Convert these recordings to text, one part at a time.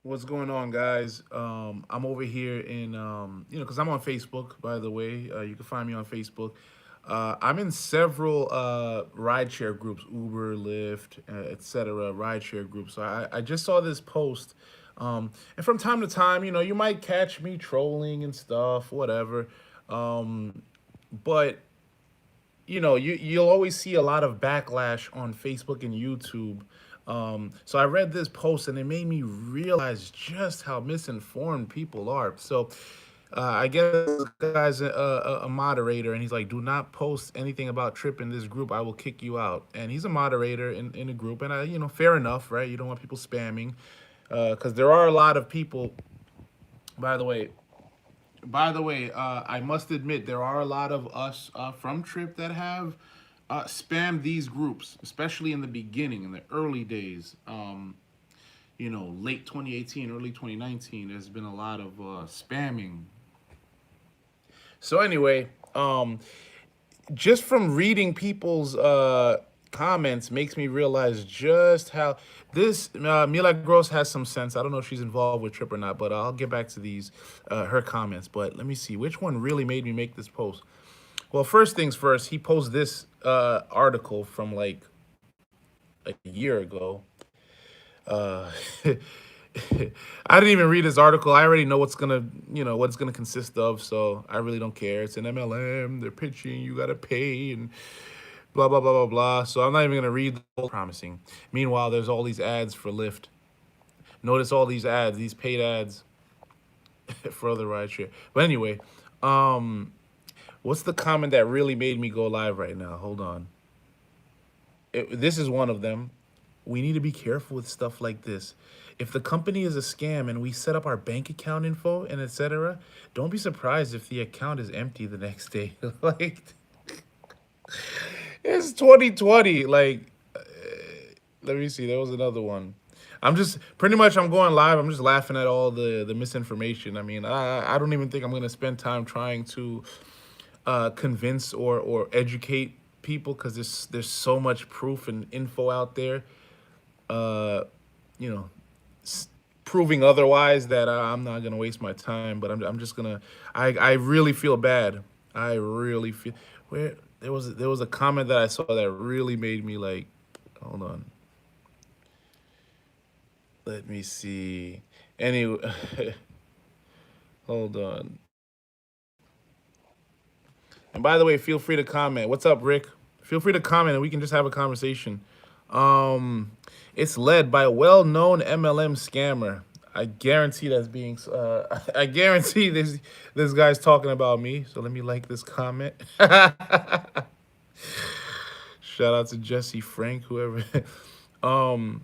What's going on, guys? I'm over here in, because I'm on Facebook, by the way. You can find me on Facebook. I'm in several rideshare groups, Uber, Lyft, etc., rideshare groups. So I just saw this post. And from time to time, you might catch me trolling and stuff, whatever. But you'll always see a lot of backlash on Facebook and YouTube. So I read this post and it made me realize just how misinformed people are. So I guess this guy's a moderator, and he's like, "Do not post anything about Tryp in this group. I will kick you out." And he's a moderator in a group, and fair enough, right? You don't want people spamming, because there are a lot of people. By the way, I must admit there are a lot of us from Tryp that have spammed these groups, especially in the beginning, in the early days. Late 2018, early 2019. There's been a lot of spamming. So anyway, just from reading people's comments makes me realize just how this Mila Gross has some sense. I don't know if she's involved with Trip or not, but I'll get back to these her comments. But let me see which one really made me make this post. Well, first things first, he posted this article from like a year ago. Uh, I didn't even read his article. I already know what it's gonna consist of, so I really don't care. It's an MLM. They're pitching. You gotta pay and blah blah blah blah blah. So I'm not even gonna read the whole promising. Meanwhile, there's all these ads for Lyft. Notice all these ads, these paid ads for other rideshare. But anyway, what's the comment that really made me go live right now? Hold on. This is one of them. We need to be careful with stuff like this. If the company is a scam and we set up our bank account info and etc., don't be surprised if the account is empty the next day. Like, it's 2020. Like, let me see. There was another one. I'm just pretty much I'm going live. I'm just laughing at all the misinformation. I mean, I don't even think I'm gonna spend time trying to convince or educate people because there's so much proof and info out there. Uh, you know, proving otherwise that I'm not gonna waste my time. But I'm just gonna. I really feel bad. I really feel where there was a comment that I saw that really made me like, hold on, let me see. Anyway, hold on. And by the way, feel free to comment. What's up, Rick? Feel free to comment and we can just have a conversation. Um, it's led by a well-known MLM scammer. I guarantee that's being. I guarantee this guy's talking about me. So let me like this comment. Shout out to Jesse Frank, whoever. um,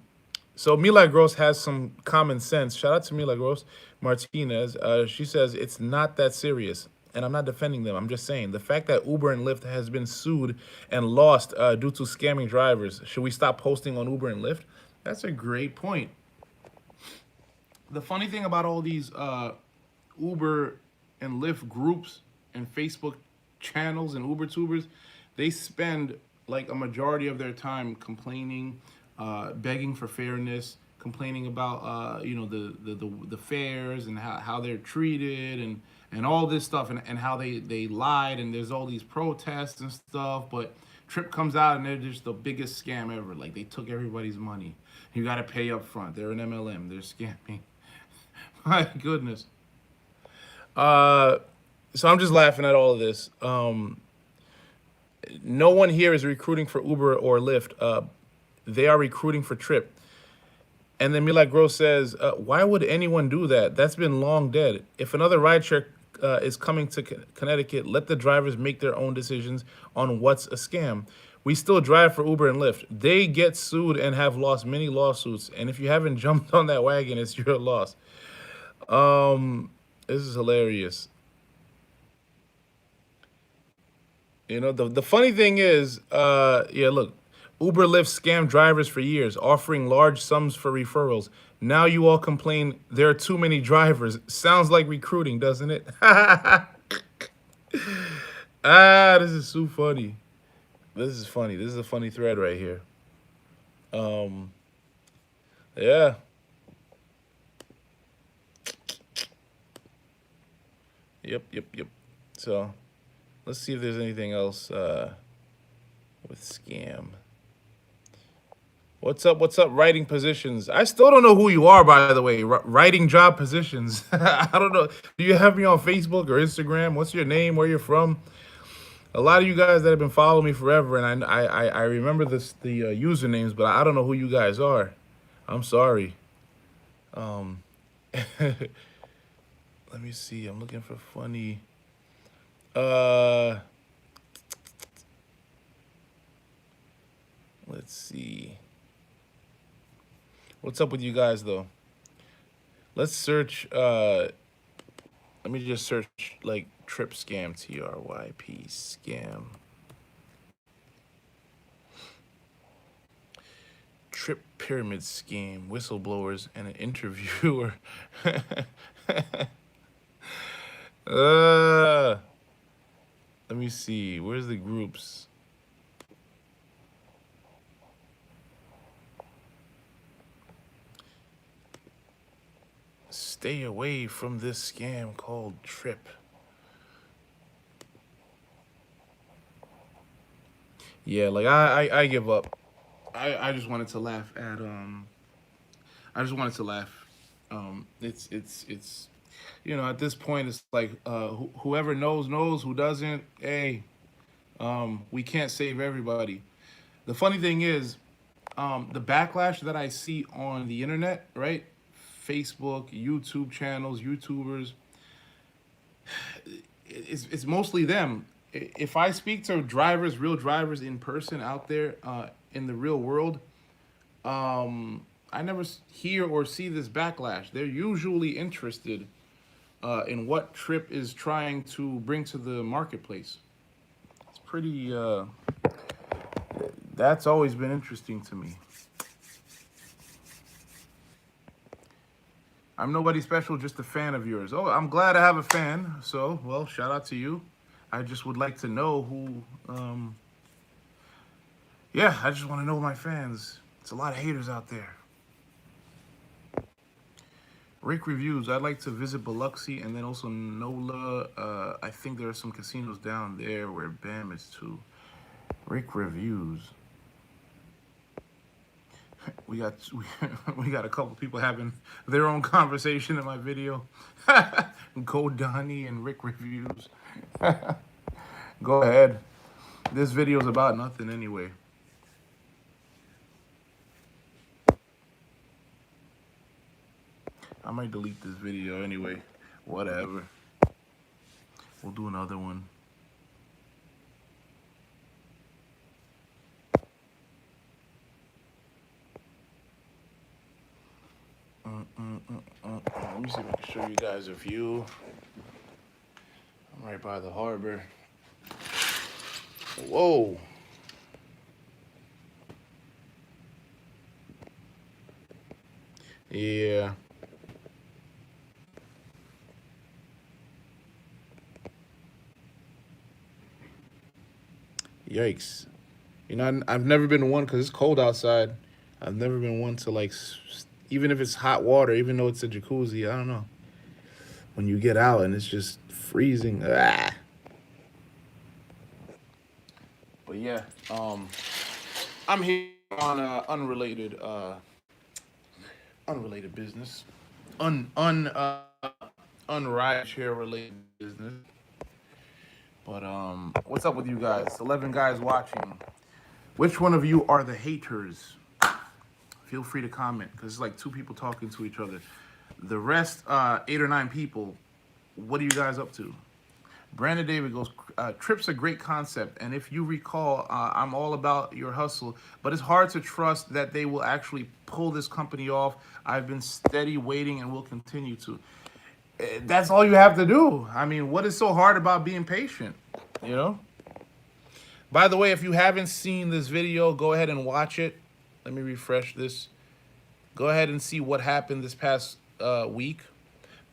so Milagros has some common sense. Shout out to Milagros Martinez. She says it's not that serious. And I'm not defending them. I'm just saying the fact that Uber and Lyft has been sued and lost due to scamming drivers. Should we stop posting on Uber and Lyft? That's a great point. The funny thing about all these Uber and Lyft groups and Facebook channels and Uber tubers, they spend like a majority of their time complaining, begging for fairness, complaining about the fares and how they're treated and all this stuff and how they lied and there's all these protests and stuff. But Trip comes out and they're just the biggest scam ever. Like they took everybody's money. You got to pay up front. They're an MLM. They're scamming. My goodness. Uh, so I'm just laughing at all of this. No one here is recruiting for Uber or Lyft. They are recruiting for Trip. And then Milagro says, why would anyone do that? That's been long dead. If another rideshare is coming to Connecticut, let the drivers make their own decisions on what's a scam. We still drive for Uber and Lyft. They get sued and have lost many lawsuits. And if you haven't jumped on that wagon, it's your loss. This is hilarious. The funny thing is, yeah, look, Uber Lyft scam drivers for years, offering large sums for referrals. Now you all complain there are too many drivers. Sounds like recruiting, doesn't it? This is so funny. This is funny. This is a funny thread right here. Um, yeah. Yep. So let's see if there's anything else with scam. What's up? What's up? Writing positions. I still don't know who you are, by the way. Writing job positions. I don't know. Do you have me on Facebook or Instagram? What's your name? Where you're from? A lot of you guys that have been following me forever, and I remember the usernames, but I don't know who you guys are. I'm sorry. Um, let me see. I'm looking for funny. Uh, let's see. What's up with you guys though? Let's search. Let me just search like Tryp scam, TRYP scam. Tryp pyramid scheme, whistleblowers, and an interviewer. uh, let me see. Where's the groups? Stay away from this scam called Tryp. Yeah, like I give up. I just wanted to laugh at I just wanted to laugh. It's at this point it's like whoever knows, who doesn't, hey, we can't save everybody. The funny thing is, the backlash that I see on the internet, right? Facebook, YouTube channels, YouTubers, it's mostly them. If I speak to drivers, real drivers in person out there in the real world, I never hear or see this backlash. They're usually interested in what Tryp is trying to bring to the marketplace. It's pretty. That's always been interesting to me. I'm nobody special, just a fan of yours. Oh, I'm glad I have a fan. So, well, shout out to you. I just would like to know who. Yeah, I just want to know my fans. It's a lot of haters out there. Rick reviews. I'd like to visit Biloxi and then also NOLA. I think there are some casinos down there where BAM is too. Rick reviews. We got a couple people having their own conversation in my video. Go Donnie and Rick reviews. Go ahead. This video is about nothing anyway. I might delete this video anyway. Whatever. We'll do another one. Let me see if I can show you guys a view. I'm right by the harbor. Whoa. Yeah. Yikes. I've never been one because it's cold outside. I've never been one to like, even if it's hot water, even though it's a jacuzzi, I don't know. When you get out and it's just freezing. Ah. But yeah, I'm here on unrelated business, rideshare related business. But what's up with you guys? 11 guys watching. Which one of you are the haters? Feel free to comment because it's like two people talking to each other. The rest, 8 or 9 people, what are you guys up to? Brandon David goes, Tryp's a great concept, and if you recall, I'm all about your hustle, but it's hard to trust that they will actually pull this company off. I've been steady waiting and will continue to. That's all you have to do. I mean, what is so hard about being patient, you know? By the way, if you haven't seen this video, go ahead and watch it. Let me refresh this. Go ahead and see what happened this past week.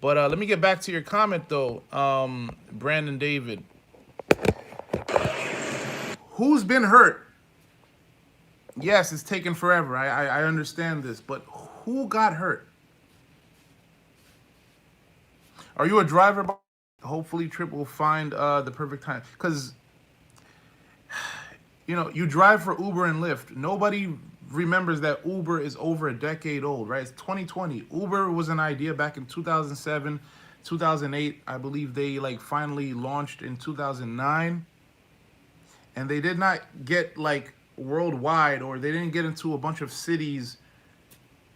But let me get back to your comment, though, Brandon David. Who's been hurt? Yes, it's taken forever. I understand this. But who got hurt? Are you a driver? hopefully Tryp will find the perfect time. Because, you drive for Uber and Lyft. Nobody remembers that Uber is over a decade old, right? It's 2020. Uber was an idea back in 2007, 2008. I believe they like finally launched in 2009. And they did not get like worldwide, or they didn't get into a bunch of cities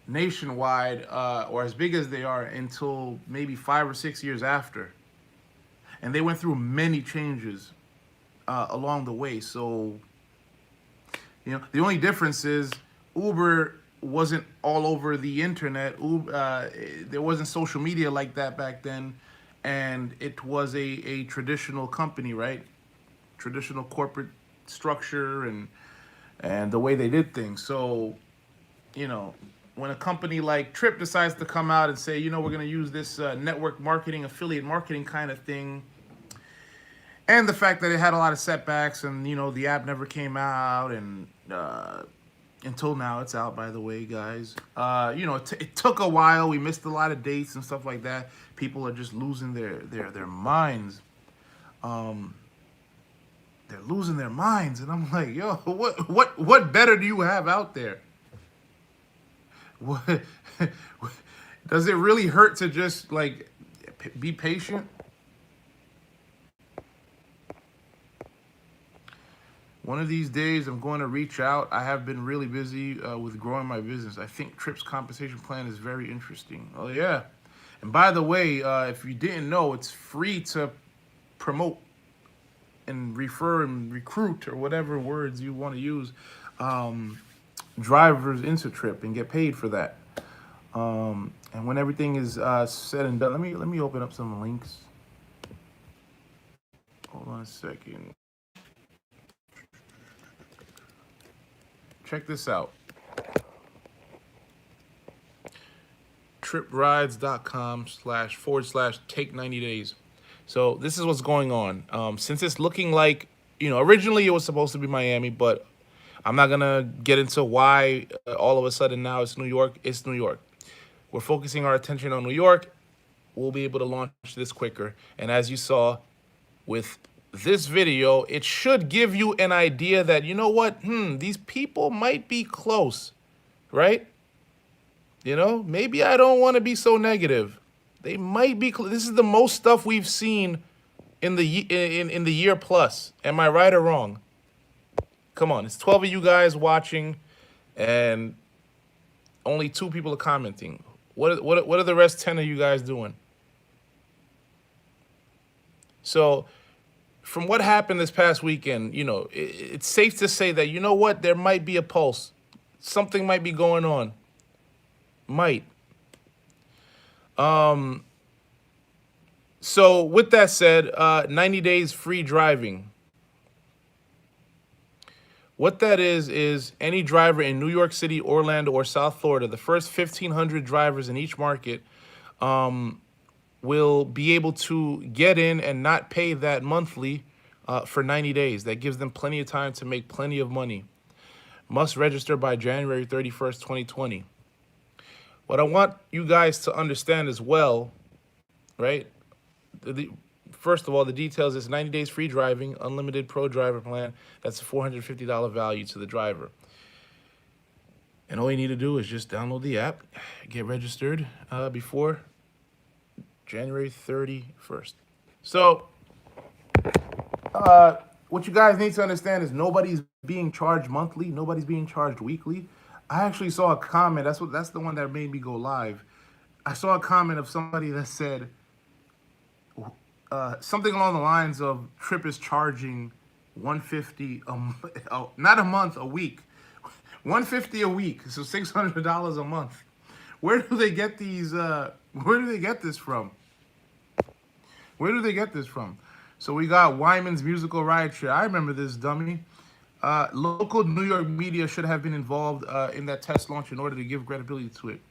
nationwide, or as big as they are, until maybe 5 or 6 years after. And they went through many changes along the way. So, the only difference is Uber wasn't all over the internet. There wasn't social media like that back then. And it was a traditional company, right? Traditional corporate structure and the way they did things. So, when a company like Tryp decides to come out and say, we're going to use this network marketing, affiliate marketing kind of thing, and the fact that it had a lot of setbacks, and the app never came out, and until now it's out, by the way, guys. It took a while. We missed a lot of dates and stuff like that. People are just losing their minds. They're losing their minds, and I'm like, yo, what better do you have out there? What does it really hurt to just like be patient? One of these days, I'm going to reach out. I have been really busy with growing my business. I think Tryp's compensation plan is very interesting. Oh, yeah. And by the way, if you didn't know, it's free to promote and refer and recruit, or whatever words you want to use, drivers into Tryp and get paid for that. And when everything is said and done, let me open up some links. Hold on a second. Check this out. tryprides.com//take 90 days. So this is what's going on. Since it's looking like, originally it was supposed to be Miami, but I'm not going to get into why all of a sudden now it's New York. It's New York. We're focusing our attention on New York. We'll be able to launch this quicker. And as you saw with this video, it should give you an idea that, these people might be close, right? Maybe I don't want to be so negative. They might be close. This is the most stuff we've seen in the year plus. Am I right or wrong? Come on, it's 12 of you guys watching, and only 2 people are commenting. What are the rest 10 of you guys doing? So, from what happened this past weekend, it's safe to say that, there might be a pulse. Something might be going on. Might. So with that said, 90 days free driving. What that is any driver in New York City, Orlando, or South Florida, the first 1,500 drivers in each market, will be able to get in and not pay that monthly for 90 days. That gives them plenty of time to make plenty of money. Must register by January 31st, 2020. What I want you guys to understand as well, right? First of all, the details is 90 days free driving, unlimited pro driver plan. That's a $450 value to the driver. And all you need to do is just download the app, get registered before January 31st. So, what you guys need to understand is nobody's being charged monthly. Nobody's being charged weekly. I actually saw a comment. That's the one that made me go live. I saw a comment of somebody that said something along the lines of Tryp is charging $150 not a month, a week. $150 a week, so $600 a month. Where do they get these? Where do they get this from? Where do they get this from? So we got Wyman's musical rideshare. I remember this, dummy. Local New York media should have been involved in that test launch in order to give credibility to it.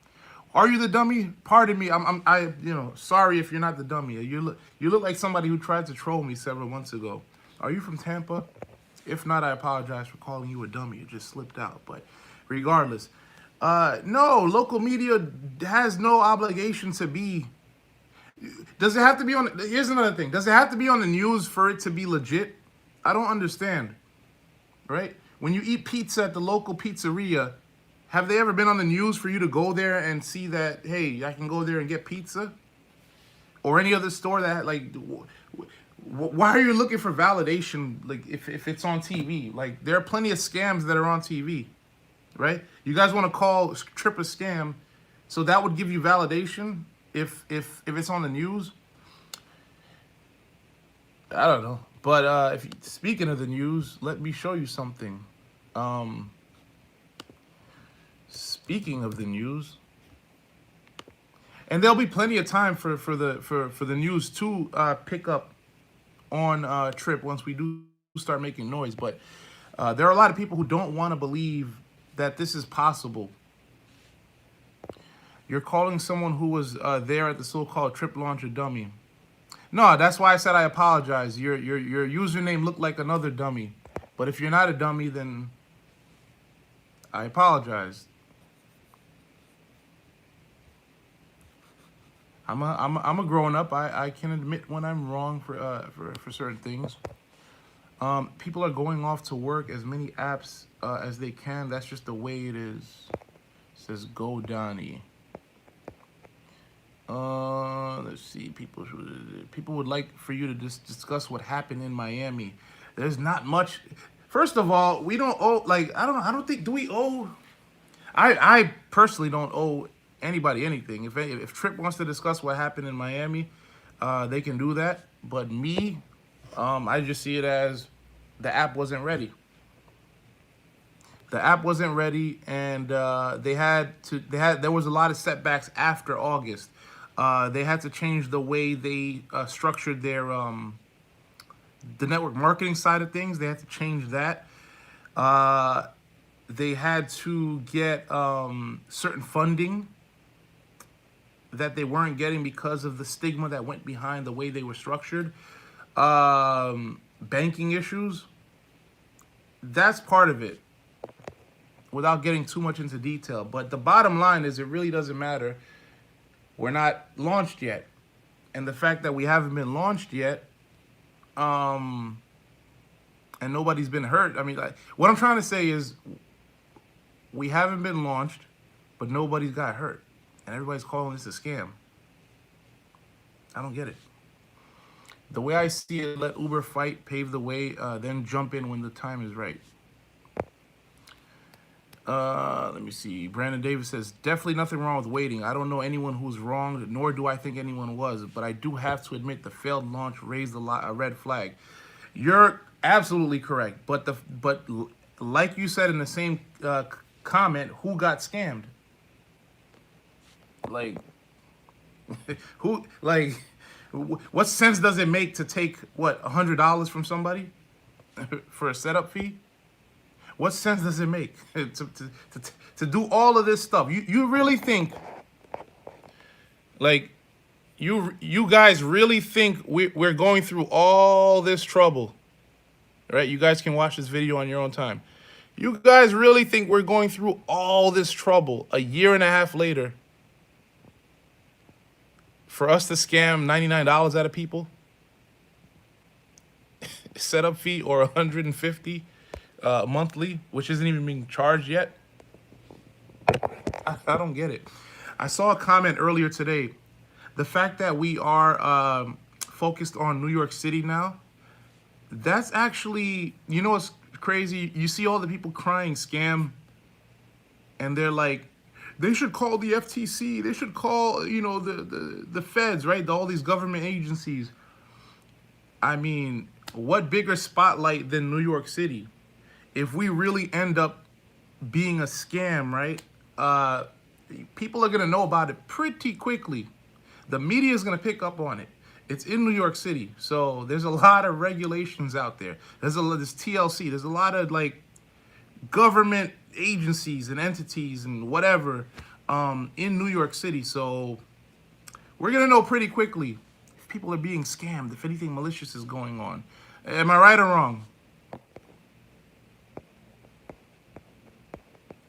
Are you the dummy? Pardon me. Sorry if you're not the dummy. You look like somebody who tried to troll me several months ago. Are you from Tampa? If not, I apologize for calling you a dummy. It just slipped out. But regardless, no, local media has no obligation to be Does it have to be on? Here's another thing. Does it have to be on the news for it to be legit? I don't understand. Right? When you eat pizza at the local pizzeria, have they ever been on the news for you to go there and see that, hey, I can go there and get pizza? Or any other store that, like, why are you looking for validation, like, if it's on TV? Like, there are plenty of scams that are on TV, right? You guys want to call Tryp a scam, so that would give you validation if it's on the news? I don't know. But if speaking of the news, let me show you something. Um, Speaking of the news, and there'll be plenty of time for the news to pick up on Tryp once we do start making noise. But there are a lot of people who don't want to believe that this is possible. You're calling someone who was there at the so-called Tryp launch a dummy. No, that's why I said I apologize. Your username looked like another dummy. But if you're not a dummy, then I apologize. I'm a grown up. I can admit when I'm wrong for certain things. People are going off to work as many apps as they can. That's just the way it is. It says Go Donnie. Let's see. People would like for you to just discuss what happened in Miami. There's not much. First of all, we don't owe. Like, I don't think. Do we owe? I personally don't owe anybody anything. If Tryp wants to discuss what happened in Miami, they can do that. But me, I just see it as the app wasn't ready. The app wasn't ready, and there was a lot of setbacks after August. They had to change the way they structured their the network marketing side of things. They had to change that. They had to get certain funding that they weren't getting because of the stigma that went behind the way they were structured. Banking issues. That's part of it, without getting too much into detail. But the bottom line is, it really doesn't matter. We're not launched yet. And the fact that we haven't been launched yet, and nobody's been hurt. I mean, what I'm trying to say is, we haven't been launched, but nobody's got hurt. And everybody's calling this a scam. I don't get it. The way I see it, let Uber fight, pave the way, then jump in when the time is right. Let me see. Brandon Davis says, definitely nothing wrong with waiting. I don't know anyone who's wrong, nor do I think anyone was. But I do have to admit the failed launch raised a red flag. You're absolutely correct. But like you said in the same comment, who got scammed? Like, who, like, what sense does it make to take, what, $100 from somebody for a setup fee? What sense does it make to do all of this stuff? You really think, like, you guys really think we're going through all this trouble, right? You guys can watch this video on your own time. You guys really think we're going through all this trouble a year and a half later for us to scam $99 out of people? Setup fee or $150 monthly, which isn't even being charged yet? I don't get it. I saw a comment earlier today. The fact that we are focused on New York City now, that's actually, you know what's crazy? You see all the people crying scam, and they're like, they should call the FTC. They should call, you know, the feds, right? All these government agencies. I mean, what bigger spotlight than New York City? If we really end up being a scam, right? People are going to know about it pretty quickly. The media is going to pick up on it. It's in New York City. So there's a lot of regulations out there. There's TLC. There's a lot of, like, government agencies and entities and whatever in New York City. So we're going to know pretty quickly if people are being scammed, if anything malicious is going on. Am I right or wrong?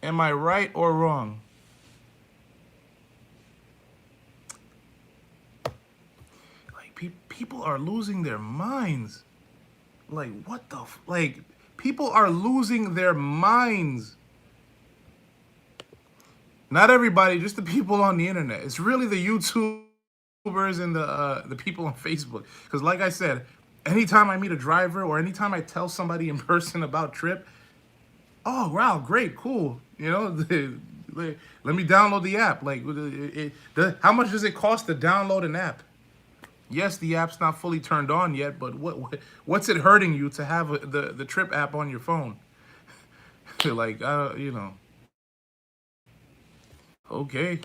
Am I right or wrong? people are losing their minds. Like, what the like, people are losing their minds. Not everybody, just the people on the internet. It's really the YouTubers and the people on Facebook. Because like I said, anytime I meet a driver or anytime I tell somebody in person about Tryp, oh wow, great, cool. You know, let me download the app. Like, how much does it cost to download an app? Yes, the app's not fully turned on yet, but what's it hurting you to have the Tryp app on your phone? Like, you know, okay,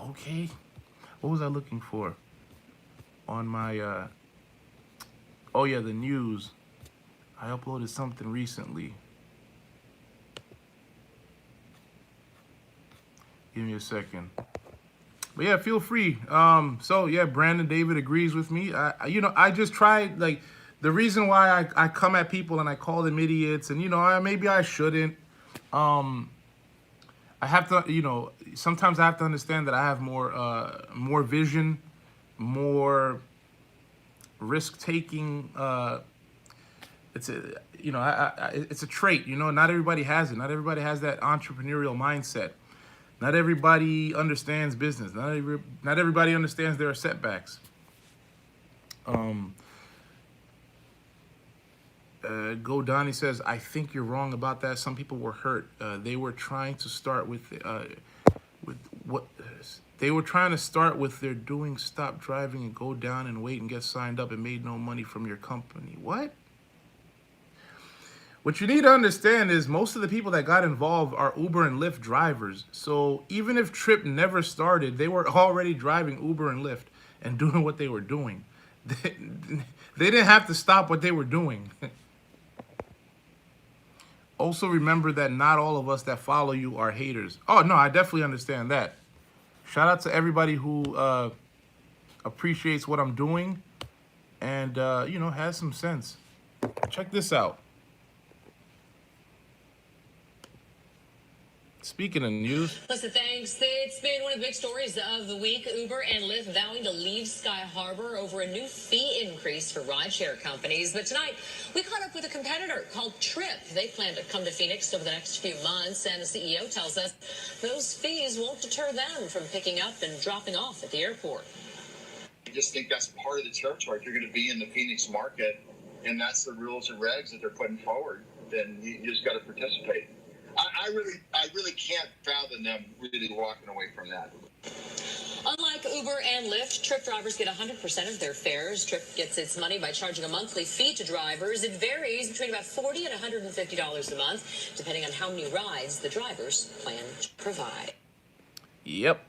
okay. What was I looking for on my? Oh yeah, the news. I uploaded something recently. Give me a second. But yeah, feel free. So yeah, Brandon David agrees with me. You know, I just tried, like, the reason why I come at people and I call them idiots, and you know, maybe I shouldn't. Um, I have to, you know, sometimes I have to understand that I have more vision, more risk taking. It's a, you know, it's a trait. You know, not everybody has it. Not everybody has that entrepreneurial mindset. Not everybody understands business. Not everybody understands there are setbacks. Um, Go Donnie says, I think you're wrong about that. Some people were hurt. They were trying to start with what they were trying to start with their doing stop driving and go down and wait and get signed up and made no money from your company. What? What you need to understand is most of the people that got involved are Uber and Lyft drivers. So even if Tryp never started, they were already driving Uber and Lyft and doing what they were doing. They didn't have to stop what they were doing. Also remember that not all of us that follow you are haters. Oh, no, I definitely understand that. Shout out to everybody who appreciates what I'm doing and, you know, has some sense. Check this out. Speaking of news. Listen, thanks. It's been one of the big stories of the week. Uber and Lyft vowing to leave Sky Harbor over a new fee increase for rideshare companies. But tonight, we caught up with a competitor called Tryp. They plan to come to Phoenix over the next few months, and the CEO tells us those fees won't deter them from picking up and dropping off at the airport. I just think that's part of the territory. If you're going to be in the Phoenix market, and that's the rules and regs that they're putting forward, then you just got to participate. I really can't fathom them really walking away from that. Unlike Uber and Lyft, Tryp drivers get 100% of their fares. Tryp gets its money by charging a monthly fee to drivers. It varies between about $40 and $150 a month, depending on how many rides the drivers plan to provide. Yep.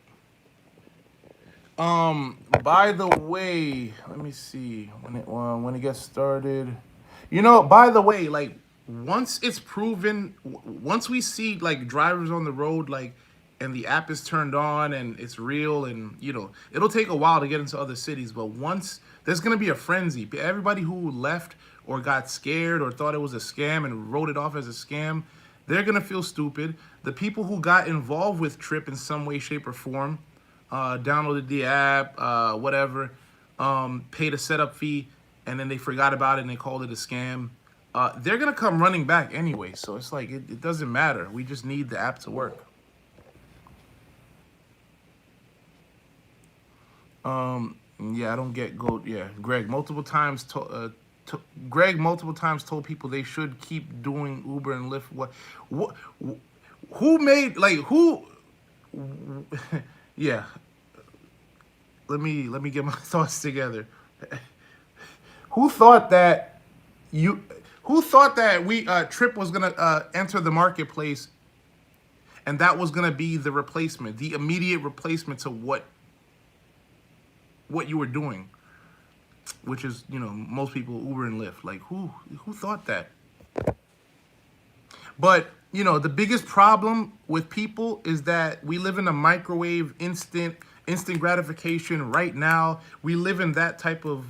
By the way, let me see when it gets started. You know, by the way, like, once it's proven, once we see like drivers on the road, like, and the app is turned on and it's real, and you know, it'll take a while to get into other cities, but once there's gonna be a frenzy. Everybody who left or got scared or thought it was a scam and wrote it off as a scam, they're gonna feel stupid. The people who got involved with Tryp in some way, shape, or form, downloaded the app, whatever, paid a setup fee, and then they forgot about it and they called it a scam. They're gonna come running back anyway, so it's like it doesn't matter. We just need the app to work. Yeah, I don't get gold. Yeah, Greg multiple times told people they should keep doing Uber and Lyft. What? Who made, like, who? Yeah. Let me get my thoughts together. Who thought that you? Who thought that Tryp was gonna enter the marketplace, and that was gonna be the replacement, the immediate replacement to what you were doing, which is, you know, most people Uber and Lyft. Like, who thought that? But you know, the biggest problem with people is that we live in a microwave, instant gratification right now. We live in that type of,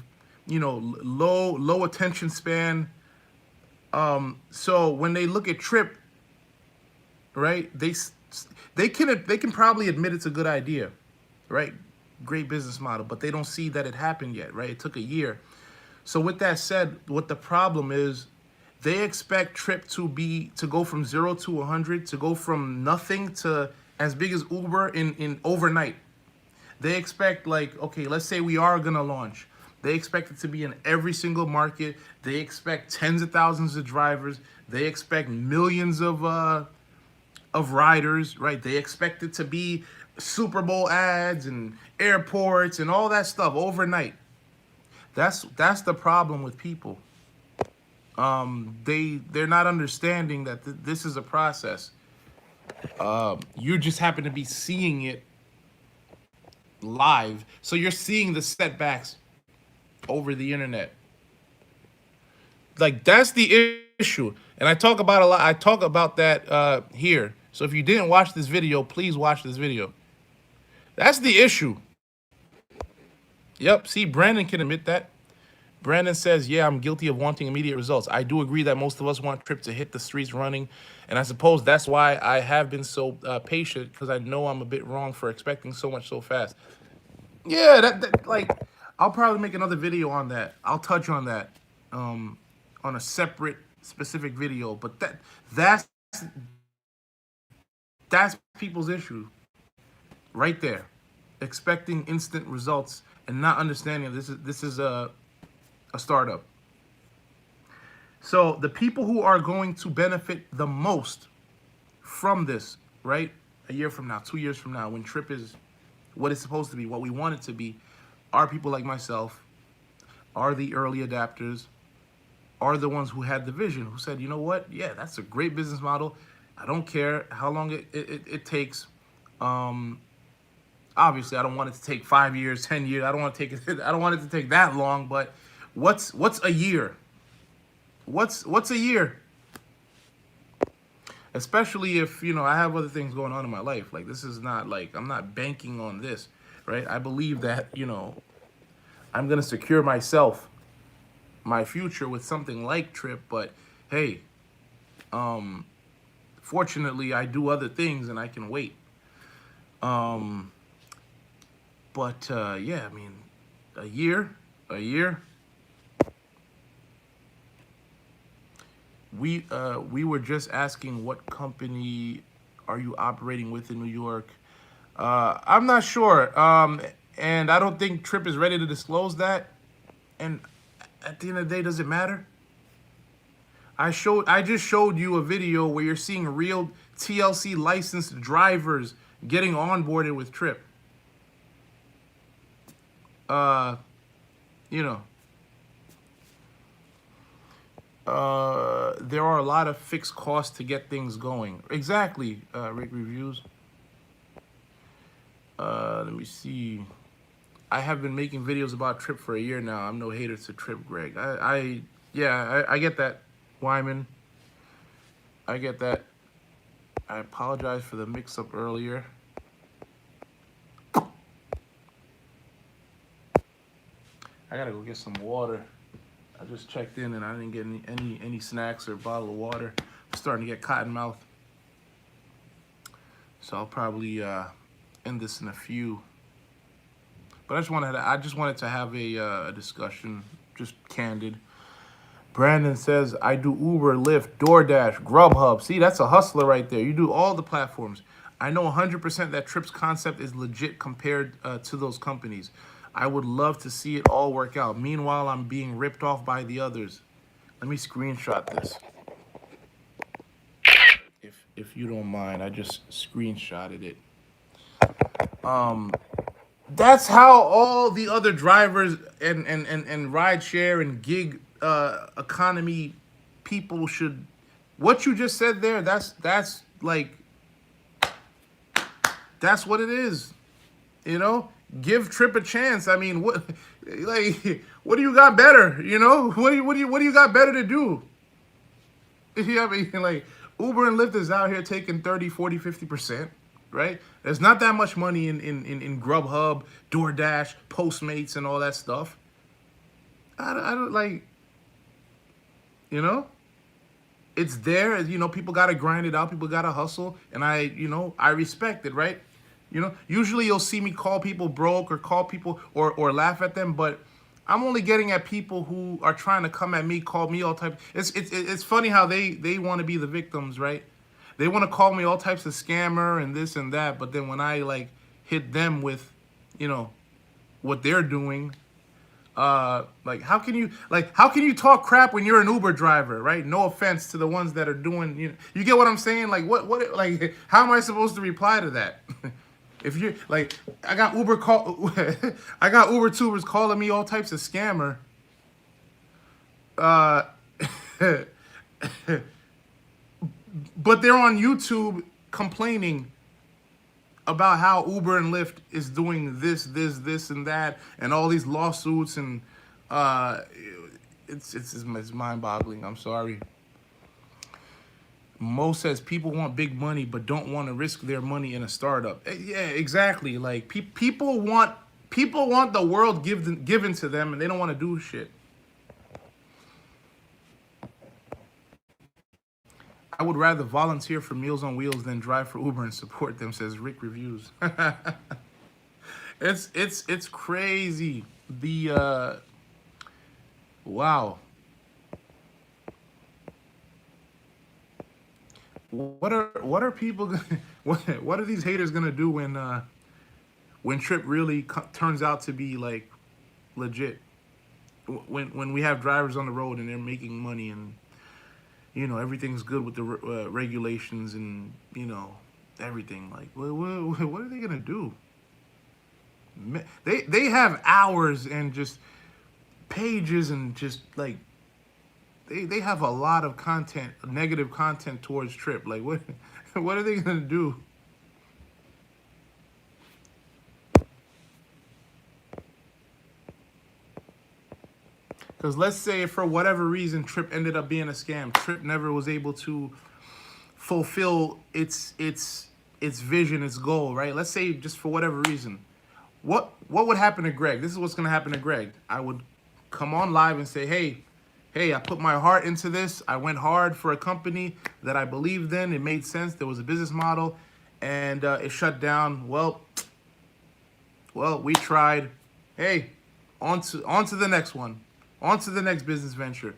you know, low attention span. So when they look at Tryp, right, they can probably admit it's a good idea, right? great business model, but they don't see that it happened yet, right? It took a year. So with that said, what the problem is, they expect Tryp to go from 0 to 100, to go from nothing to as big as Uber in overnight. They expect, like, okay, let's say we are gonna launch. They expect it to be in every single market. They expect tens of thousands of drivers. They expect millions of riders, right? They expect it to be Super Bowl ads and airports and all that stuff overnight. That's the problem with people. They're not understanding that this is a process. You just happen to be seeing it live, so you're seeing the setbacks over the internet. Like, that's the issue, and I talk about a lot. I talk about that here. So if you didn't watch this video, please watch this video. That's the issue. Yep. See, Brandon can admit that. Brandon says, yeah, I'm guilty of wanting immediate results. I do agree that most of us want Tryp to hit the streets running. And I suppose that's why I have been so patient, because I know I'm a bit wrong for expecting so much so fast. Yeah, that like, I'll probably make another video on that. I'll touch on that on a separate specific video. But that's people's issue right there. Expecting instant results and not understanding this is a startup. So the people who are going to benefit the most from this, right? A year from now, 2 years from now, when Tryp is what it's supposed to be, what we want it to be, are people like myself, are the early adapters, are the ones who had the vision, who said, you know what? Yeah, that's a great business model. I don't care how long it takes. Obviously, I don't want it to take 5 years, 10 years. I don't want it to take that long. But what's a year? What's a year? Especially if, I have other things going on in my life. Like, this is not like, I'm not banking on this, right? I believe that, I'm gonna secure myself, my future with something like Tryp. But hey, fortunately, I do other things and I can wait. But yeah, I mean, a year. We were just asking, what company are you operating with in New York? I'm not sure, and I don't think Tryp is ready to disclose that. And at the end of the day, does it matter? I just showed you a video where you're seeing real TLC licensed drivers getting onboarded with Tryp. There are a lot of fixed costs to get things going. Exactly, Rick Reviews. Let me see. I have been making videos about Tryp for a year now. I'm no hater to Tryp, Greg. I get that, Wyman. I get that. I apologize for the mix-up earlier. I gotta go get some water. I just checked in and I didn't get any snacks or bottle of water. I'm starting to get cotton mouth. So I'll probably end this in a few. But I just wanted to have a discussion, just candid. Brandon says, I do Uber, Lyft, DoorDash, Grubhub. See, that's a hustler right there. You do all the platforms. I know 100% that Tryp's concept is legit compared to those companies. I would love to see it all work out. Meanwhile, I'm being ripped off by the others. Let me screenshot this. If you don't mind, I just screenshotted it. That's how all the other drivers and rideshare and gig economy people should. What you just said there, that's like, that's what it is. Give Tryp a chance. I mean, what do you got better? What do you got better to do? I mean, like, Uber and Lyft is out here taking 30, 40, 50%, right? There's not that much money in Grubhub, DoorDash, Postmates, and all that stuff. I don't like, it's there. People got to grind it out. People got to hustle. And I respect it, right? You know, usually you'll see me call people broke or call people or laugh at them, but I'm only getting at people who are trying to come at me, call me all types. It's funny how they want to be the victims, right? They want to call me all types of scammer and this and that, but then when I like hit them with, you know, what they're doing, like how can you talk crap when you're an Uber driver, right? No offense to the ones that are doing, you get what I'm saying? Like what like how am I supposed to reply to that? If you're like, I got Uber call, I got Uber tubers calling me all types of scammer. Uh, but they're on YouTube complaining about how Uber and Lyft is doing this, and that, and all these lawsuits, and uh, it's mind-boggling. I'm sorry. Mo says people want big money but don't want to risk their money in a startup. Yeah, exactly. Like people want the world given to them, and they don't want to do shit. I would rather volunteer for Meals on Wheels than drive for Uber and support them, says Rick Reviews. It's crazy. The wow. What are people gonna, what are these haters gonna do when Tryp really turns out to be like legit? When we have drivers on the road and they're making money, and everything's good with the regulations, and everything, like what are they gonna do? They have hours and just pages, and just like they have a lot of content, negative content towards Tryp. Like what are they gonna do? Because let's say for whatever reason Tryp ended up being a scam. Tryp never was able to fulfill its vision, its goal, right? Let's say just for whatever reason. What would happen to Greg? This is what's gonna happen to Greg. I would come on live and say, hey, I put my heart into this. I went hard for a company that I believed in. It made sense. There was a business model, and it shut down. Well, we tried. Hey, on to the next one. On to the next business venture.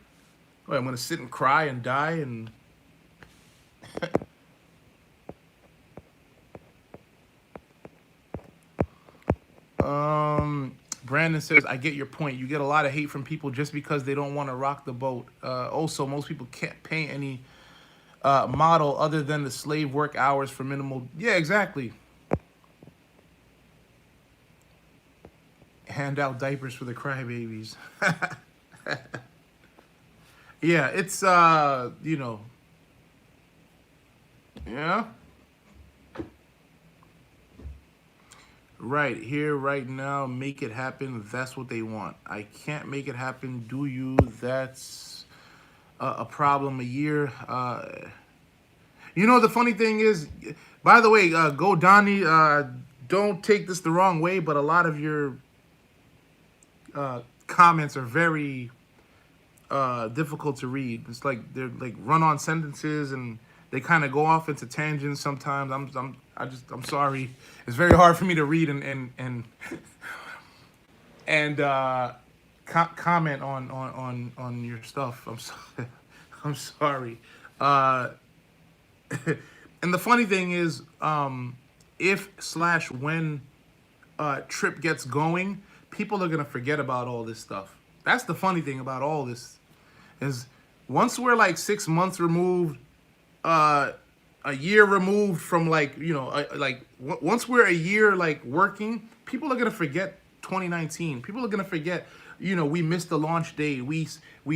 Well, I'm gonna sit and cry and die and. Brandon says, I get your point. You get a lot of hate from people just because they don't want to rock the boat. Also, most people can't pay any model other than the slave work hours for minimal. Yeah, exactly. Hand out diapers for the crybabies. Yeah, it's yeah. Right here, right now, make it happen. That's what they want. I can't make it happen. Do you? That's a problem a year. The funny thing is, by the way, go Donnie. Don't take this the wrong way, but a lot of your comments are very difficult to read. It's like they're like run-on sentences, and they kind of go off into tangents sometimes. I'm sorry. It's very hard for me to read and comment on your stuff. I'm sorry. I'm sorry. And the funny thing is, if/when Tryp gets going, people are gonna forget about all this stuff. That's the funny thing about all this, is once we're like 6 months removed, a year removed from once we're a year like working, people are gonna forget 2019. People are gonna forget, we missed the launch date. We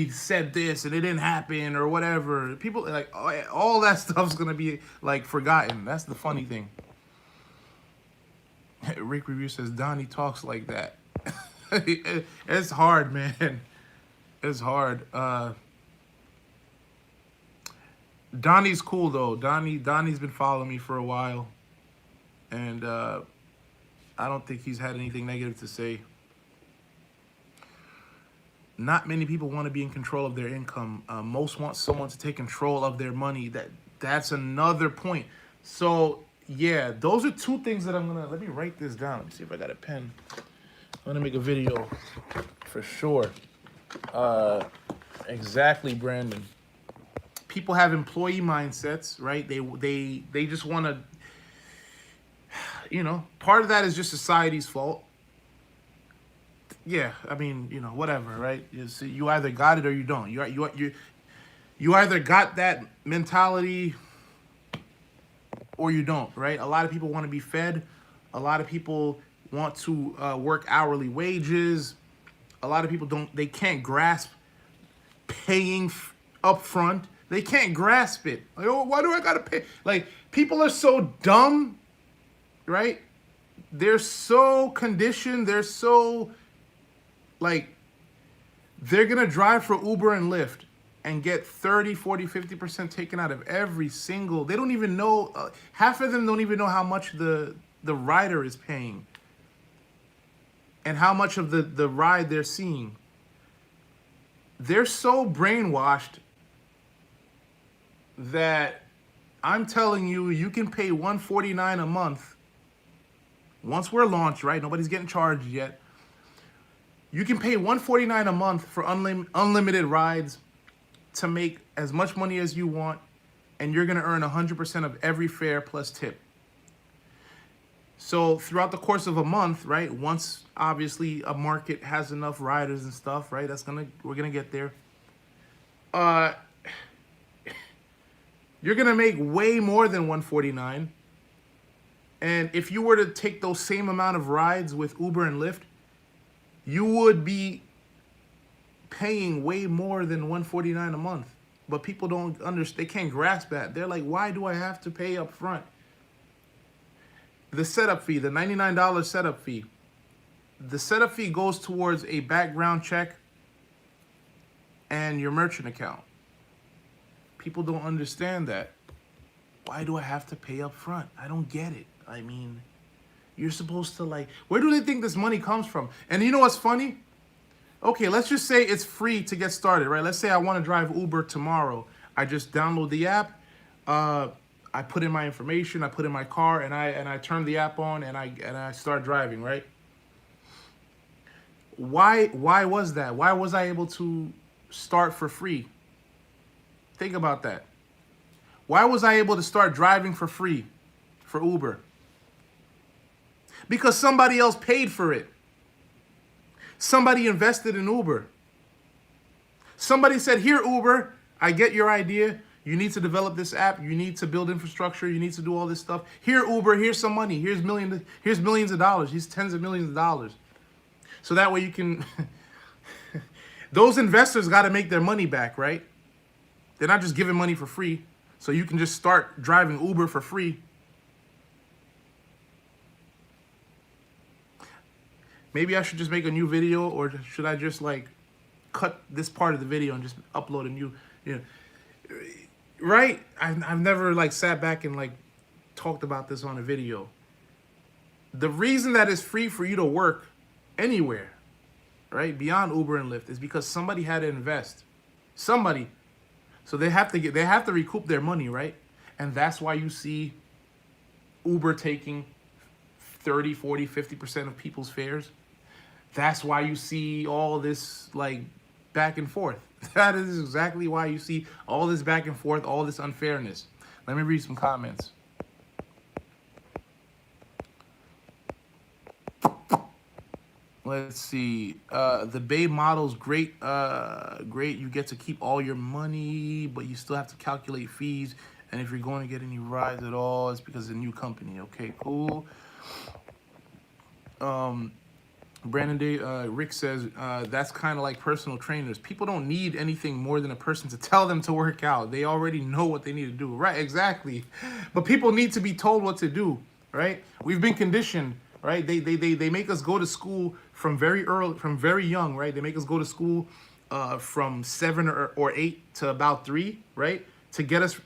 said this and it didn't happen or whatever. People like all that stuff's gonna be like forgotten. That's the funny thing. Rick Review says Donnie talks like that. It's hard, man. It's hard. Donnie's cool though. Donnie's been following me for a while, and I don't think he's had anything negative to say. Not many people want to be in control of their income. Most want someone to take control of their money. That's another point. So yeah, those are two things that I'm gonna, let me write this down. Let me see if I got a pen. I'm gonna make a video for sure. Exactly, Brandon. People have employee mindsets, right? They just want to, part of that is just society's fault. Yeah, I mean, whatever, right? You either got it or you don't. You either got that mentality or you don't, right? A lot of people want to be fed. A lot of people want to work hourly wages. A lot of people don't. They can't grasp paying up front. They can't grasp it. Like, oh, why do I gotta pay? Like, people are so dumb, right? They're so conditioned. They're so, like, they're gonna drive for Uber and Lyft and get 30, 40, 50% taken out of every single, they don't even know, half of them don't even know how much the rider is paying and how much of the ride they're seeing. They're so brainwashed that I'm telling you, you can pay $149 a month. Once we're launched, right? Nobody's getting charged yet. You can pay $149 a month for unlimited rides to make as much money as you want, and you're gonna earn 100% of every fare plus tip. So throughout the course of a month, right? Once obviously a market has enough riders and stuff, right? We're gonna get there. You're gonna make way more than $149. And if you were to take those same amount of rides with Uber and Lyft, you would be paying way more than $149 a month. But people don't understand, they can't grasp that. They're like, why do I have to pay up front? The setup fee, the $99 setup fee. The setup fee goes towards a background check and your merchant account. People don't understand that. Why do I have to pay up front? I don't get it. I mean, you're supposed to, like, where do they think this money comes from? And you know what's funny? Okay, let's just say it's free to get started, right? Let's say I want to drive Uber tomorrow. I just download the app. I put in my information. I put in my car, and I turn the app on, and I start driving, right? Why was that? Why was I able to start for free? Think about that. Why was I able to start driving for free for Uber? Because somebody else paid for it. Somebody invested in Uber. Somebody said, here, Uber, I get your idea. You need to develop this app. You need to build infrastructure. You need to do all this stuff. Here, Uber, here's some money. Here's millions of dollars. Here's tens of millions of dollars. So that way you can, those investors got to make their money back, right? They're not just giving money for free. So you can just start driving Uber for free. Maybe I should just make a new video, or should I just like cut this part of the video and just upload a new, right? I've never like sat back and like talked about this on a video. The reason that it's free for you to work anywhere, right, beyond Uber and Lyft, is because somebody had to invest. Somebody. So they have to recoup their money, right? And that's why you see Uber taking 30, 40, 50% of people's fares. That's why you see all this like back and forth. That is exactly why you see all this back and forth, all this unfairness. Let me read some comments. Let's see. The Bay model's great. Great. You get to keep all your money, but you still have to calculate fees. And if you're going to get any rides at all, it's because of a new company. Okay, cool. Brandon Day, Rick says, that's kind of like personal trainers. People don't need anything more than a person to tell them to work out. They already know what they need to do. Right, exactly. But people need to be told what to do, right? We've been conditioned, right? They make us go to school from very early, from very young, right? They make us go to school from 7 or 8 to about 3, right? To get us,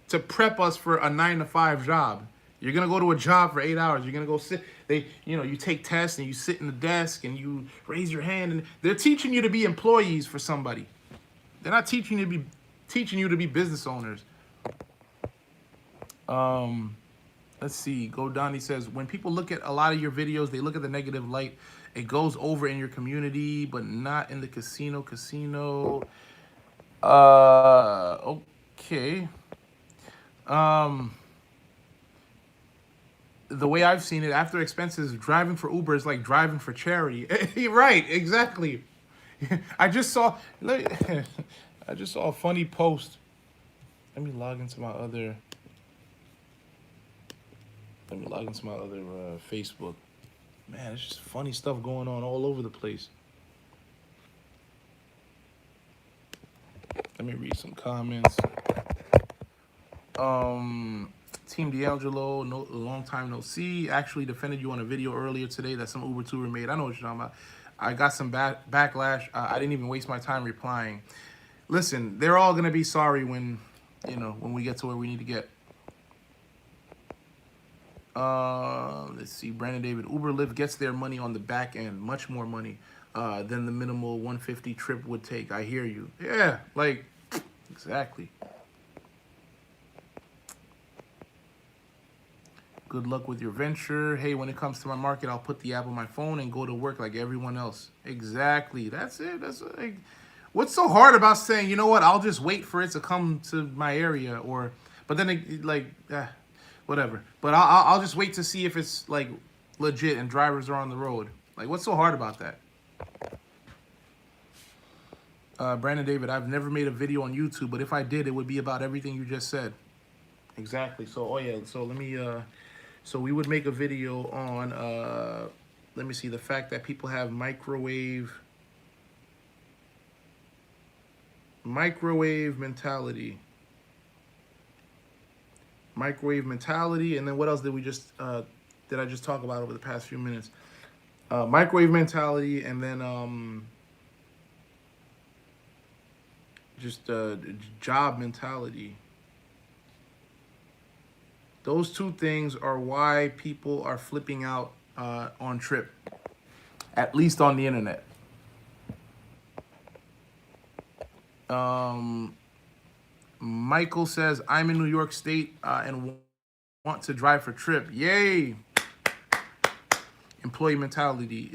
to prep us for a 9-to-5 job. You're gonna go to a job for 8 hours. You're gonna go sit. You take tests and you sit in the desk and you raise your hand, and they're teaching you to be employees for somebody. They're not teaching you to be business owners. Let's see. Godani says, when people look at a lot of your videos, they look at the negative light. It goes over in your community, but not in the casino. Okay. Um, the way I've seen it, after expenses, driving for Uber is like driving for charity. Right, exactly. I just saw, I just saw a funny post. Let me log into my other. Let me log into my other Facebook. Man, it's just funny stuff going on all over the place. Let me read some comments. Team D'Angelo, no, long time no see. Actually defended you on a video earlier today that some Uber tuber made. I know what you're talking about. I got some backlash. I didn't even waste my time replying. Listen, they're all gonna be sorry when, when we get to where we need to get. Let's see. Brandon David, Uber Lyft gets their money on the back end, much more money than the minimal 150 Tryp would take. I hear you. Yeah, like exactly. Good luck with your venture. Hey, when it comes to my market, I'll put the app on my phone and go to work like everyone else. Exactly. That's it. That's like, what's so hard about saying, you know what? I'll just wait for it to come to my area, but then whatever. But I'll just wait to see if it's like legit and drivers are on the road. Like, what's so hard about that? Brandon David, I've never made a video on YouTube, but if I did, it would be about everything you just said. Exactly. So, so let me, so we would make a video on, let me see, the fact that people have microwave mentality. Microwave mentality, and then what else did I just talk about over the past few minutes? Microwave mentality, and then job mentality. Those two things are why people are flipping out on Tryp, at least on the internet. Michael says, I'm in New York State and want to drive for Tryp. Yay! Employee mentality.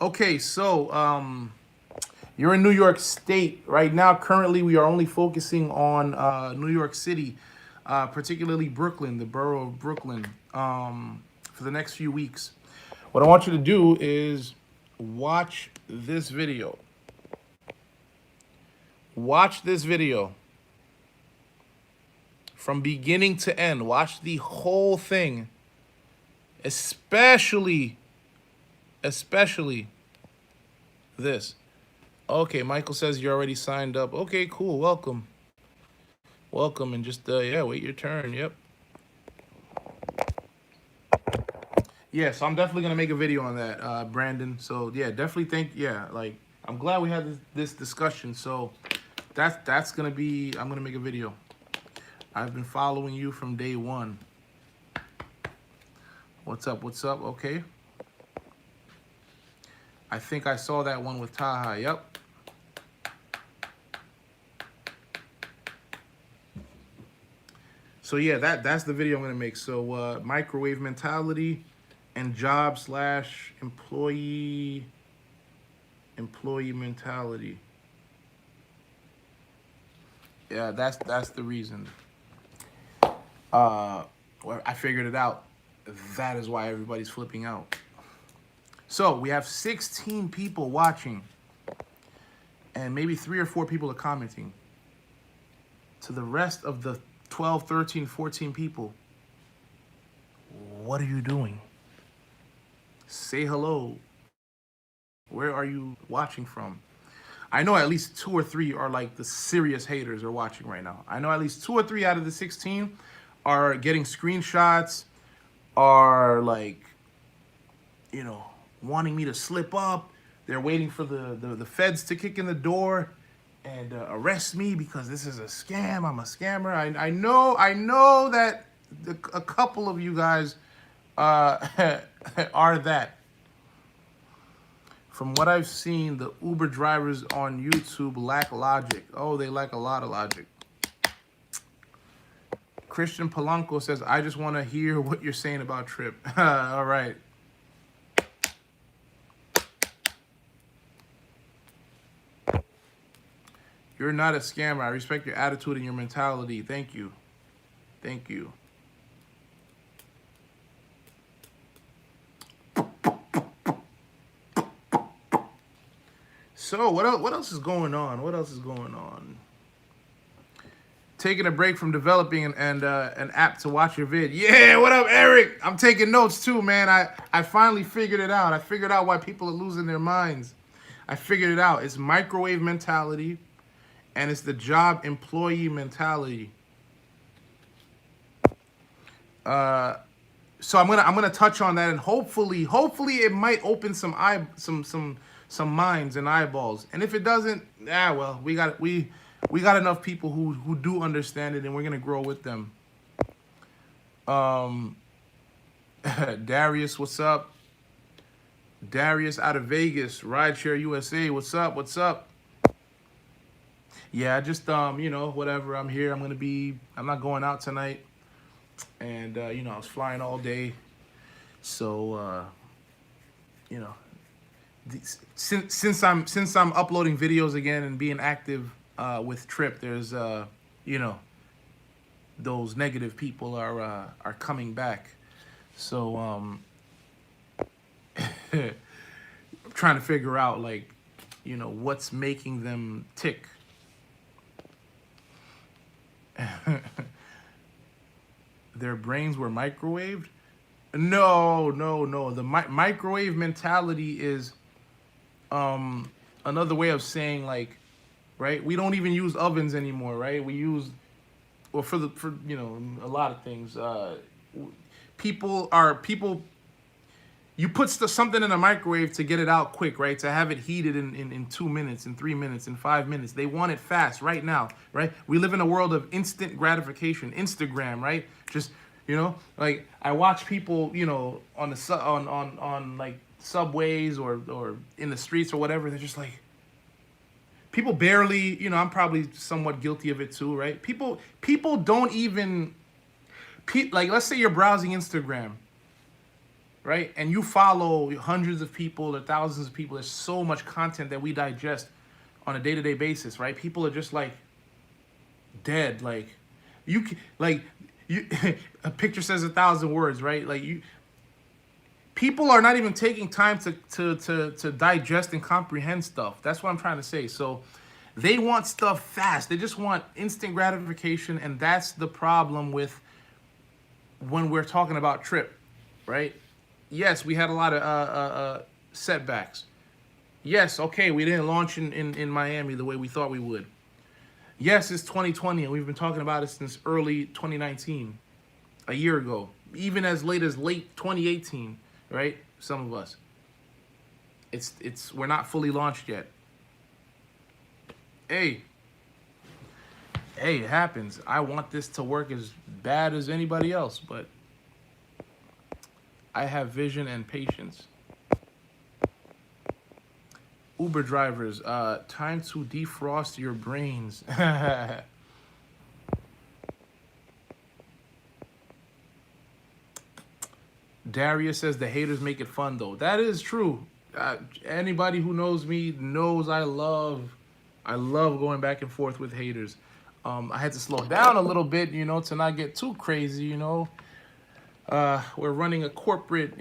Okay, so you're in New York State right now. Currently, we are only focusing on New York City, particularly Brooklyn, the borough of Brooklyn, for the next few weeks. What I want you to do is watch this video. Watch this video from beginning to end. Watch the whole thing, especially this. Okay, Michael says you're already signed up. Okay, cool. Welcome, and just wait your turn. Yep. Yeah, so I'm definitely gonna make a video on that, Brandon. So yeah, definitely I'm glad we had this discussion. So that's gonna be, I'm gonna make a video. I've been following you from day one. What's up? Okay. I think I saw that one with Taha. Yep. So yeah, that's the video I'm gonna make. So microwave mentality and job/employee mentality. Yeah, that's the reason. Well, I figured it out. That is why everybody's flipping out. So we have 16 people watching, and maybe 3 or 4 people are commenting. To the rest of the 12, 13, 14 people, what are you doing? Say hello. Where are you watching from? I know at least 2 or 3 are like the serious haters are watching right now. I know at least 2 or 3 out of the 16 are getting screenshots, are like, wanting me to slip up. They're waiting for the feds to kick in the door and arrest me because this is a scam. I'm a scammer. I know that a couple of you guys are that. From what I've seen, the Uber drivers on YouTube lack logic. Oh, they lack a lot of logic. Christian Polanco says, I just want to hear what you're saying about Tryp. All right. You're not a scammer. I respect your attitude and your mentality. Thank you. Thank you. So what else is going on? What else is going on? Taking a break from developing an app to watch your vid. Yeah, what up, Eric? I'm taking notes too, man. I finally figured it out. I figured out why people are losing their minds. I figured it out. It's microwave mentality, and it's the job employee mentality. So I'm gonna touch on that, and hopefully it might open some minds and eyeballs. And if it doesn't, well, we got enough people who do understand it, and we're gonna grow with them. Darius, what's up? Darius out of Vegas, Rideshare USA, what's up? What's up? Yeah, just whatever. I'm here. I'm not going out tonight, and I was flying all day, so since I'm uploading videos again and being active with Tryp, there's those negative people are coming back. So I'm trying to figure out what's making them tick. Their brains were microwaved? No. The microwave mentality is another way of saying right? We don't even use ovens anymore, right? We use, well, for a lot of things. You put something in a microwave to get it out quick, right? To have it heated in 2 minutes, in 3 minutes, in 5 minutes. They want it fast right now, right? We live in a world of instant gratification, Instagram, right? Just, I watch people, on the on subways or in the streets or whatever. They're just people barely, I'm probably somewhat guilty of it too, right? People don't even, let's say you're browsing Instagram, right? And you follow hundreds of people or thousands of people. There's so much content that we digest on a day-to-day basis, right? People are just dead. A picture says 1,000 words, right? People are not even taking time to digest and comprehend stuff. That's what I'm trying to say. So they want stuff fast. They just want instant gratification, and that's the problem with when we're talking about Tryp, right? Yes, we had a lot of setbacks. Yes, okay, we didn't launch in Miami the way we thought we would. Yes, it's 2020, and we've been talking about it since early 2019, a year ago, even as late as late 2018, right? Some of us. We're not fully launched yet. Hey, it happens. I want this to work as bad as anybody else, but I have vision and patience. Uber drivers, time to defrost your brains. Darius says the haters make it fun, though. That is true. Anybody who knows me knows I love going back and forth with haters. I had to slow down a little bit, to not get too crazy, we're running a corporate,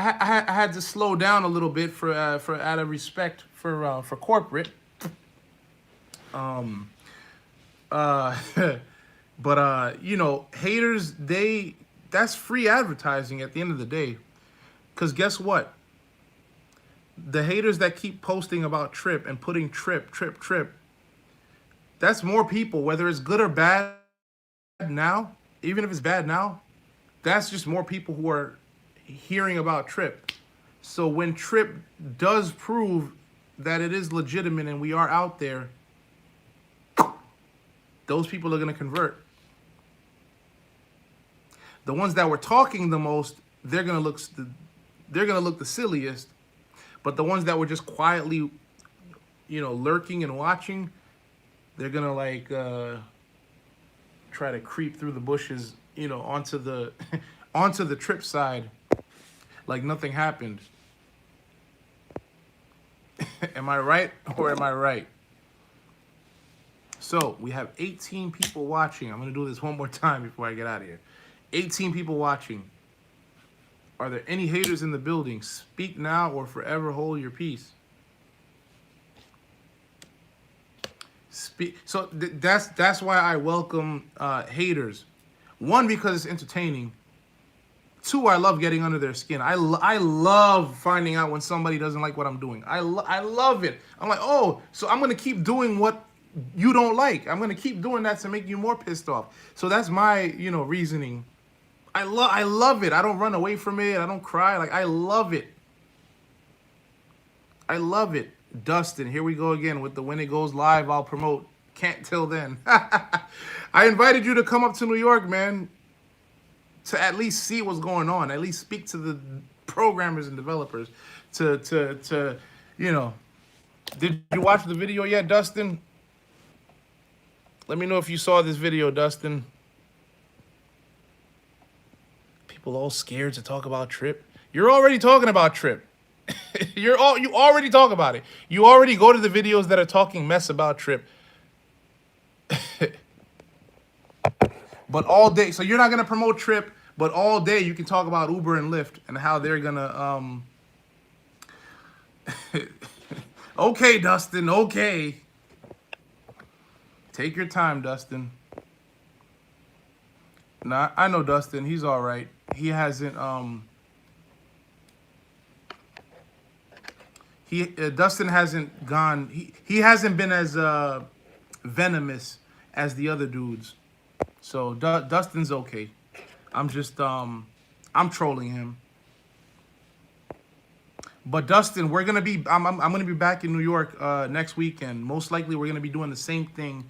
I had to slow down a little bit for out of respect for corporate. But haters, that's free advertising at the end of the day. Cause guess what? The haters that keep posting about Tryp and putting Tryp, that's more people, whether it's good or bad now, even if it's bad now, that's just more people who are hearing about Tryp. So when Tryp does prove that it is legitimate and we are out there, those people are going to convert. The ones that were talking the most, they're going to look the silliest. But the ones that were just quietly, lurking and watching, they're going to try to creep through the bushes, onto the onto the Tryp side like nothing happened. Am I right or am I right? So we have 18 people watching. I'm gonna do this one more time before I get out of here. 18 people watching. Are there any haters in the building? Speak now or forever hold your peace. Speak. So that's why I welcome haters. One, because it's entertaining. Two, I love getting under their skin. I love finding out when somebody doesn't like what I'm doing. I love it. I'm like, oh, so I'm gonna keep doing what you don't like. I'm gonna keep doing that to make you more pissed off. So that's my reasoning. I love it. I don't run away from it. I don't cry. Like, I love it. I love it. Dustin, here we go again with the when it goes live, I'll promote. Can't till then. I invited you to come up to New York, man, to at least see what's going on. At least speak to the programmers and developers. To Did you watch the video yet, Dustin? Let me know if you saw this video, Dustin. People all scared to talk about Tryp. You're already talking about Tryp. You already talk about it. You already go to the videos that are talking mess about Tryp. But all day, so you're not gonna promote Tryp, but all day you can talk about Uber and Lyft and how they're gonna Okay, Dustin, okay. Take your time, Dustin. Nah, I know Dustin, he's all right. He hasn't Dustin hasn't gone. He hasn't been as venomous as the other dudes. So Dustin's okay. I'm just I'm trolling him. But Dustin, we're gonna be. I'm gonna be back in New York next weekend. Most likely, we're gonna be doing the same thing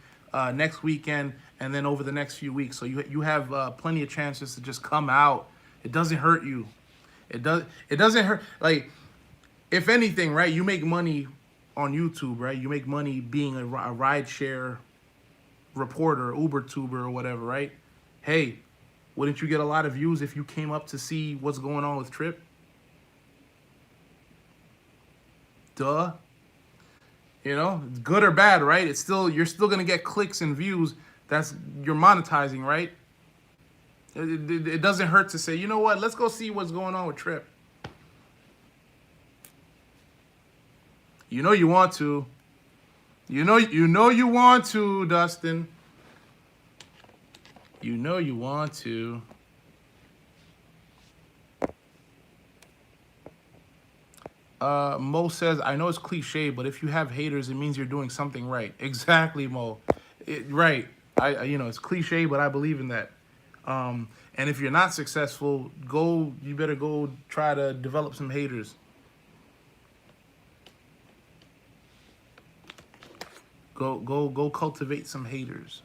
next weekend, and then over the next few weeks. So you have plenty of chances to just come out. It doesn't hurt you. It doesn't hurt. Like, if anything, right? You make money on YouTube, right? You make money being a rideshare reporter, Uber tuber, or whatever, right? Hey, wouldn't you get a lot of views if you came up to see what's going on with Tryp? Duh. Good or bad, right? You're still gonna get clicks and views. You're monetizing, right? It doesn't hurt to say, you know what? Let's go see what's going on with Tryp. You know you want to. You know you want to, Dustin. You know you want to. Mo says, I know it's cliche, but if you have haters, it means you're doing something right. Exactly, Mo. Right. It's cliche, but I believe in that. And if you're not successful, you better go try to develop some haters. Go cultivate some haters.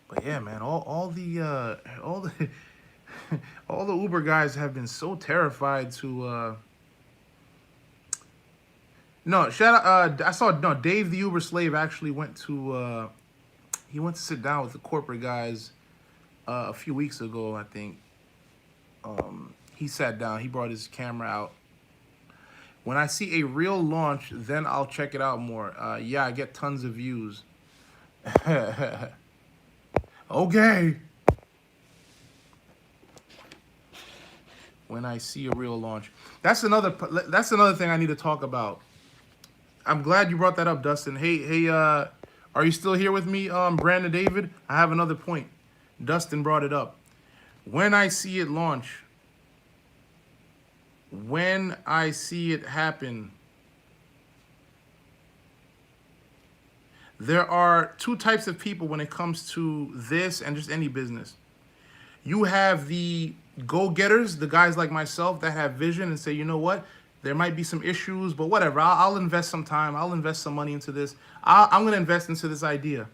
But yeah, man, all the all the Uber guys have been so terrified to no, shout out I saw Dave the Uber slave actually went to sit down with the corporate guys a few weeks ago, I think. He sat down, he brought his camera out. When I see a real launch, then I'll check it out more. Yeah, I get tons of views. Okay. When I see a real launch. That's another thing I need to talk about. I'm glad you brought that up, Dustin. Hey, are you still here with me, Brandon David? I have another point. Dustin brought it up. When I see it launch, when I see it happen, there are two types of people when it comes to this and just any business. You have the go-getters, the guys like myself that have vision and say, you know what, there might be some issues, but whatever, I'll invest some time, I'll invest some money into this. I'm going to invest into this idea,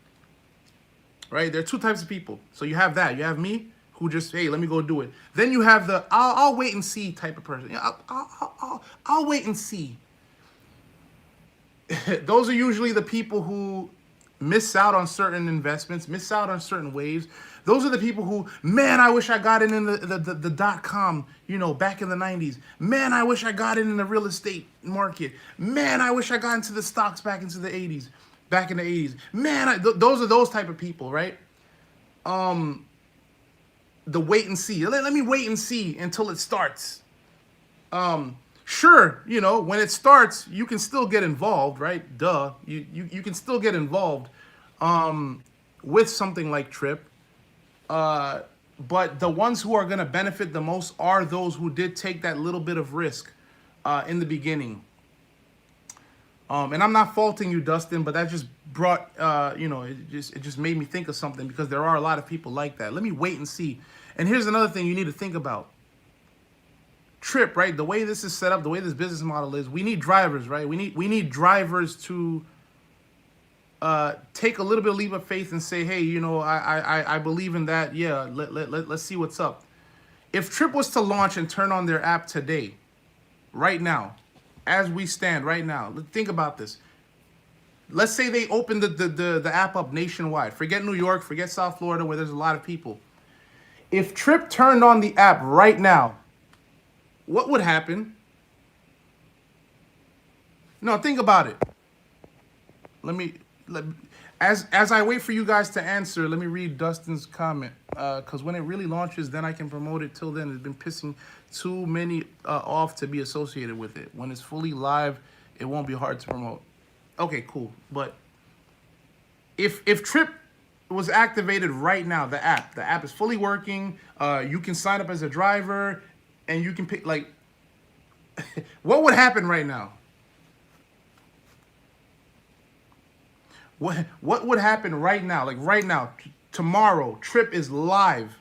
right? There are two types of people. So you have that. You have me, who just, hey, let me go do it. Then you have the I'll wait and see type of person. I'll wait and see. those are usually the people who miss out on certain investments, miss out on certain waves. Those are the people who, man, I wish I got in the .com, back in the 90s. Man, I wish I got in the real estate market. Man, I wish I got into the stocks back into the 80s, back in the 80s. Man, those are those type of people, right? The wait and see. Let me wait and see until it starts. Sure, when it starts, you can still get involved, right? Duh. You can still get involved with something like Tryp. But the ones who are going to benefit the most are those who did take that little bit of risk in the beginning. And I'm not faulting you, Dustin, but that just brought, it just made me think of something, because there are a lot of people like that. Let me wait and see. And here's another thing you need to think about. Tryp, right? The way this is set up, the way this business model is, we need drivers, right? We need drivers to take a little bit of leap of faith and say, hey, I believe in that. Yeah, let's see what's up. If Tryp was to launch and turn on their app today, right now, as we stand right now, think about this. Let's say they open the app up nationwide. Forget New York, forget South Florida, where there's a lot of people. If Tryp turned on the app right now, what would happen? No, think about it. As I wait for you guys to answer, let me read Dustin's comment. Because when it really launches, then I can promote it. Till then, it's been pissing too many off to be associated with it. When it's fully live, it won't be hard to promote. Okay, cool. But if Tryp was activated right now, the app is fully working. You can sign up as a driver, and you can pick, like, what would happen right now? What would happen right now? Like right now, tomorrow, Tryp is live.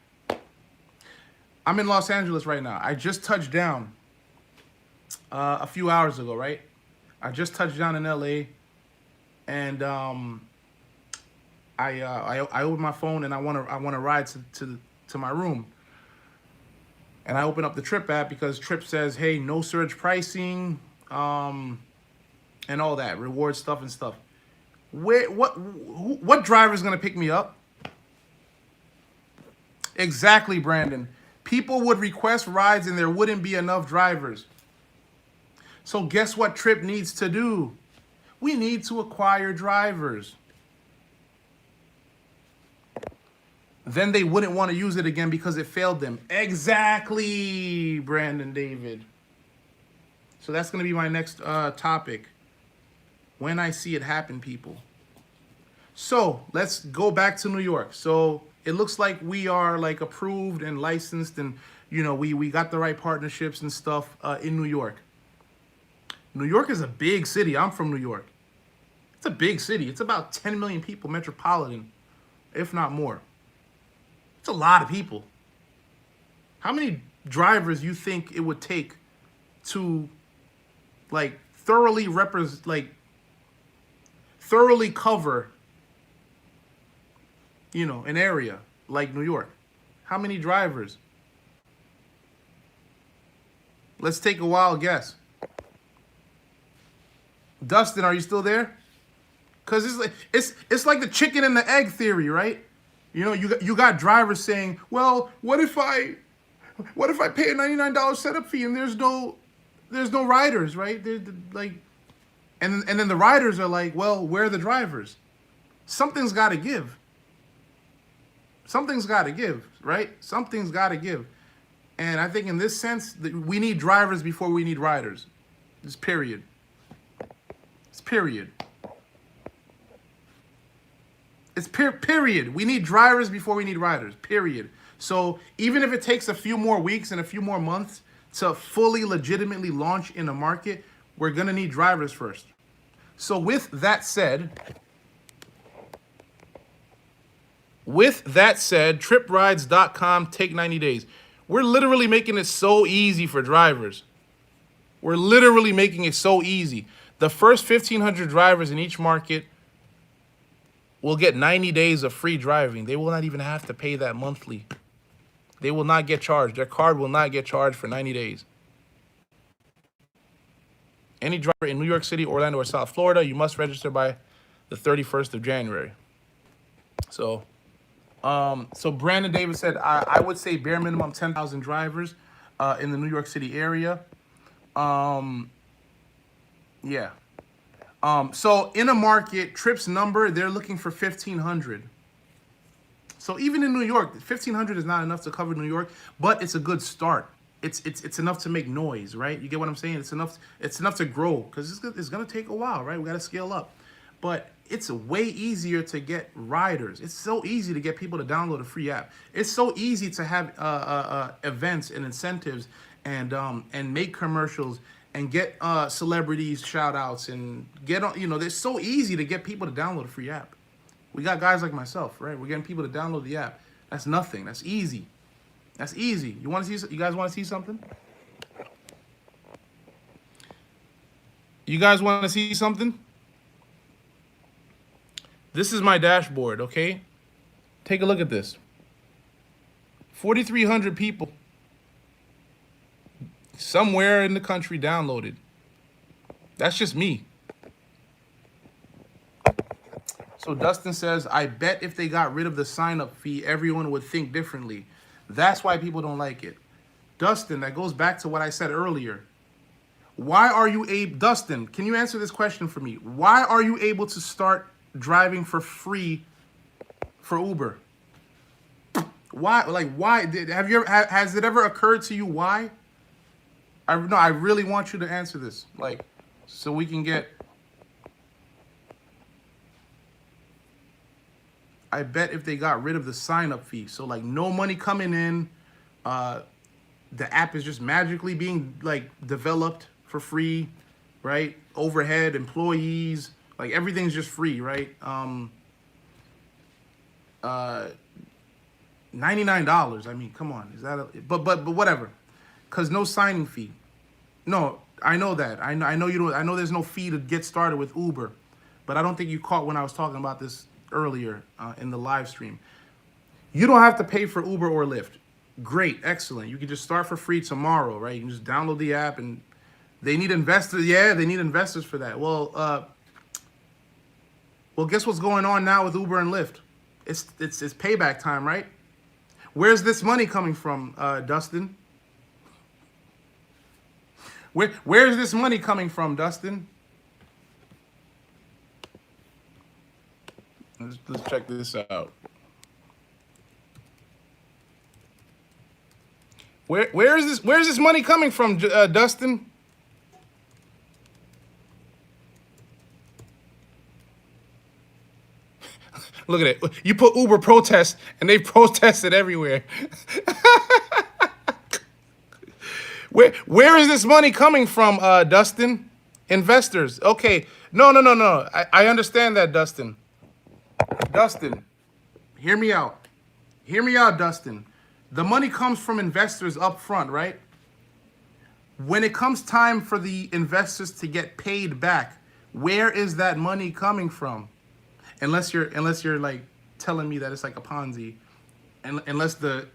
I'm in Los Angeles right now. I just touched down a few hours ago, right? I just touched down in LA, and I open my phone and I want to ride to my room. And I open up the Tryp app because Tryp says, hey, no surge pricing, and all that, reward stuff and stuff. What driver is going to pick me up? Exactly, Brandon. People would request rides and there wouldn't be enough drivers. So guess what Tryp needs to do? We need to acquire drivers. Then they wouldn't want to use it again because it failed them. Exactly, Brandon David. So that's going to be my next topic. When I see it happen, people. So let's go back to New York. So it looks like we are like approved and licensed, and we got the right partnerships and stuff in New York. New York is a big city. I'm from New York. It's a big city. It's about 10 million people, metropolitan, if not more. It's a lot of people. How many drivers you think it would take to like thoroughly cover an area like New York? How many drivers? Let's take a wild guess. Dustin, are you still there? Because it's like the chicken and the egg theory, right? You got drivers saying, well, what if I pay a $99 setup fee and there's no riders, right? They're like, and then the riders are like, well, where are the drivers? Something's got to give. Something's got to give, right? Something's got to give. And I think in this sense, we need drivers before we need riders. It's period. It's period. It's period. We need drivers before we need riders, period. So even if it takes a few more weeks and a few more months to fully legitimately launch in a market, we're going to need drivers first. So with that said, TrypRides.com, take 90 days. We're literally making it so easy for drivers. We're literally making it so easy. The first 1,500 drivers in each market will get 90 days of free driving. They will not even have to pay that monthly. They will not get charged. Their card will not get charged for 90 days. Any driver in New York City, Orlando, or South Florida, you must register by the 31st of January. So, so Brandon Davis said, I would say bare minimum 10,000 drivers in the New York City area. Yeah. So in a market, Tryp's number, they're looking for 1,500. So even in New York, 1,500 is not enough to cover New York, but it's a good start. It's enough to make noise, right? You get what I'm saying? It's enough to grow, because it's gonna take a while, right? We gotta scale up, but it's way easier to get riders. It's so easy to get people to download a free app. It's so easy to have events and incentives and make commercials and get celebrities shout outs and get on. It's so easy to get people to download a free app. We got guys like myself, right? We're getting people to download the app. That's nothing. That's easy. That's easy. You want to see? You guys want to see something? You guys want to see something? This is my dashboard, okay? Take a look at this. 4,300 people somewhere in the country downloaded. That's just me. So Dustin says, I bet if they got rid of the sign-up fee, everyone would think differently. That's why people don't like it. Dustin, that goes back to what I said earlier. Why are you able, Dustin, can you answer this question for me? Why are you able to start driving for free for Uber? Why, has it ever occurred to you why? I really want you to answer this, so we can get, I bet if they got rid of the sign-up fee, so no money coming in, the app is just magically being developed for free, right? Overhead, employees, everything's just free, right? $99. I mean, come on, is that but whatever, cause no signing fee. No, I know that. I know you don't. I know there's no fee to get started with Uber, but I don't think you caught when I was talking about this earlier in the live stream. You don't have to pay for Uber or Lyft. Great, excellent. You can just start for free tomorrow, right? You can just download the app, and they need investors. Yeah, they need investors for that. Well, guess what's going on now with Uber and Lyft? It's payback time, right? Where's this money coming from, Dustin? Where's this money coming from, Dustin? Let's check this out. Where's this money coming from, Dustin? Look at it. You put Uber protest, and they protested everywhere. Where is this money coming from, Dustin? Investors. Okay. No. I understand that, Dustin. Dustin, hear me out. Hear me out, Dustin. The money comes from investors up front, right? When it comes time for the investors to get paid back, where is that money coming from? Unless you're telling me that it's like a Ponzi, and unless the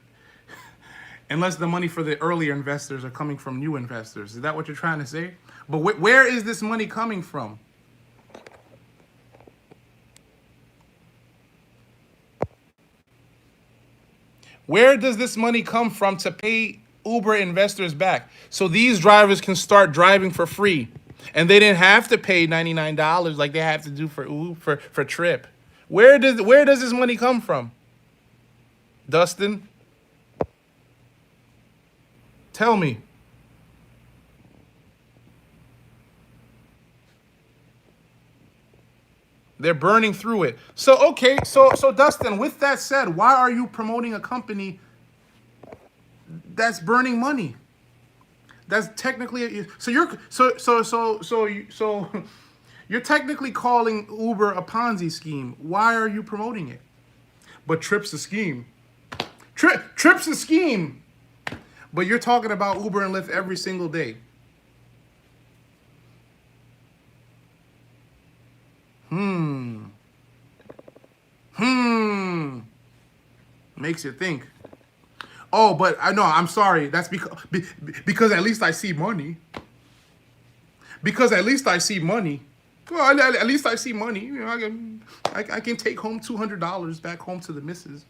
money for the earlier investors are coming from new investors. Is that what you're trying to say? But where is this money coming from? Where does this money come from to pay Uber investors back so these drivers can start driving for free, and they didn't have to pay $99 like they have to do for Tryp? Where does this money come from, Dustin? Tell me. They're burning through it. So, okay, so Dustin, with that said, why are you promoting a company that's burning money? That's technically you're technically calling Uber a Ponzi scheme. Why are you promoting it? But Tryp's a scheme. Tryp's a scheme. But you're talking about Uber and Lyft every single day. Makes you think. Oh, but I know, I'm sorry. That's because at least I see money. Because at least I see money. Well, at least I see money. You know, I can take home $200 back home to the missus.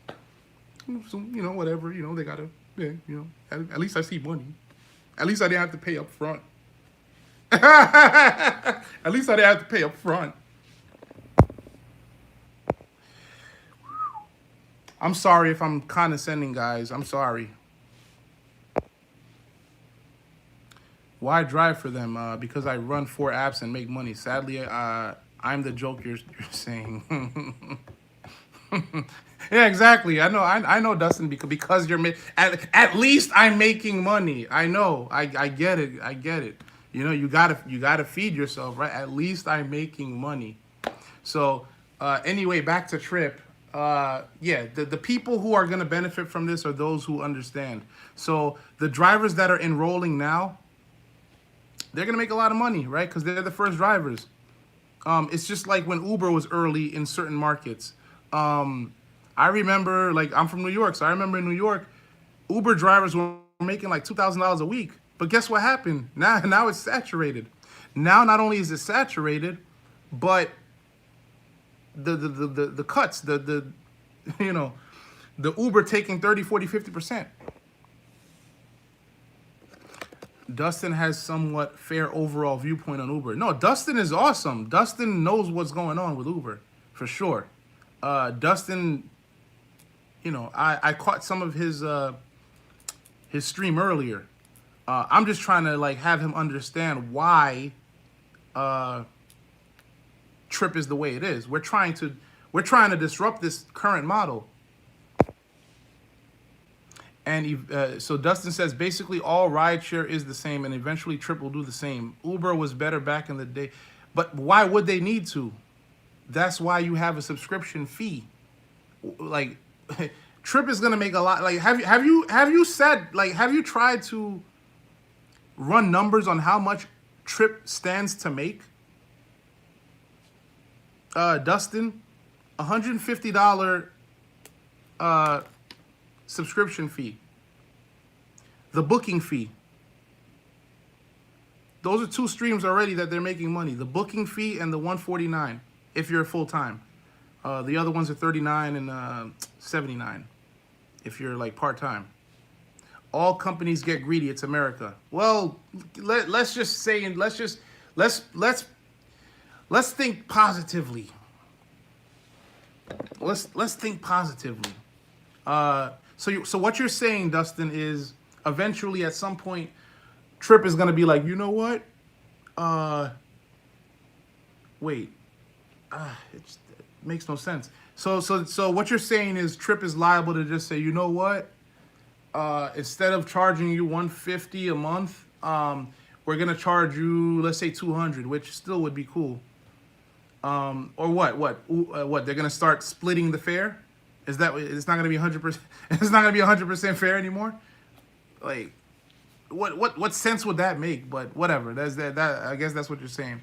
So, you know, whatever. You know, they gotta. Yeah, you know, at least I see money. At least I didn't have to pay up front. At least I didn't have to pay up front. I'm sorry if I'm condescending, guys. I'm sorry. Why drive for them? Because I run 4 apps and make money. Sadly, I'm the joke you're saying. Yeah, exactly. I know, Dustin. Because you're at least I'm making money. I know. I get it. I get it. You know, you gotta feed yourself, right? At least I'm making money. So anyway, back to Tryp. Yeah, the people who are gonna benefit from this are those who understand. So the drivers that are enrolling now, they're gonna make a lot of money, right? Because they're the first drivers. It's just like when Uber was early in certain markets. I remember, like, I'm from New York, so I remember in New York, Uber drivers were making like $2,000 a week. But guess what happened? Now it's saturated. Now not only is it saturated, but the cuts, the you know, the Uber taking 30, 40, 50%. Dustin has somewhat fair overall viewpoint on Uber. No, Dustin is awesome. Dustin knows what's going on with Uber, for sure. Dustin, you know, I caught some of his stream earlier. I'm just trying to like have him understand why Tryp is the way it is. We're trying to disrupt this current model. And so Dustin says basically all rideshare is the same, and eventually Tryp will do the same. Uber was better back in the day, but why would they need to? That's why you have a subscription fee. Like, Tryp is gonna make a lot. Like, have you said, like, have you tried to run numbers on how much Tryp stands to make? Dustin, $150 subscription fee. The booking fee. Those are 2 streams already that they're making money. The booking fee and the $149 if you're full time. The other ones are $39 and $79 if you're like part time. All companies get greedy. It's America. Well, let's just say, and let's think positively. Let's think positively. So what you're saying, Dustin, is eventually at some point, Tryp is gonna be like, you know what? Wait. It makes no sense. So what you're saying is Tryp is liable to just say, you know what? Instead of charging you $150 a month, we're gonna charge you, let's say $200, which still would be cool. Or what? They're gonna start splitting the fare? Is that it's not gonna be 100%? It's not gonna be 100% fair anymore. Like, what sense would that make? But whatever. That's that. I guess that's what you're saying.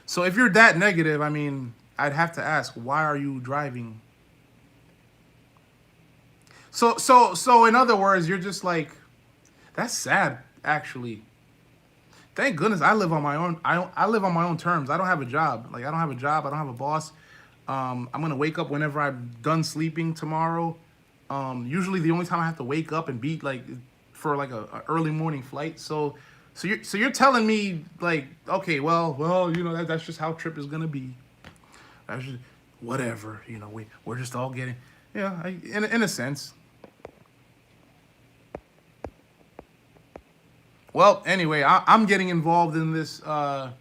So if you're that negative, I mean, I'd have to ask, why are you driving? So in other words, you're just like, that's sad, actually. Thank goodness I live on my own. I live on my own terms. I don't have a job. Like, I don't have a job. I don't have a boss. I'm gonna wake up whenever I'm done sleeping tomorrow. Usually the only time I have to wake up and be like for like a early morning flight. So you're telling me, like, okay, well, you know, that's just how Tryp is gonna be. That's just whatever. You know, we're just all getting, yeah, in a sense. Well, anyway, I'm getting involved in this. I'm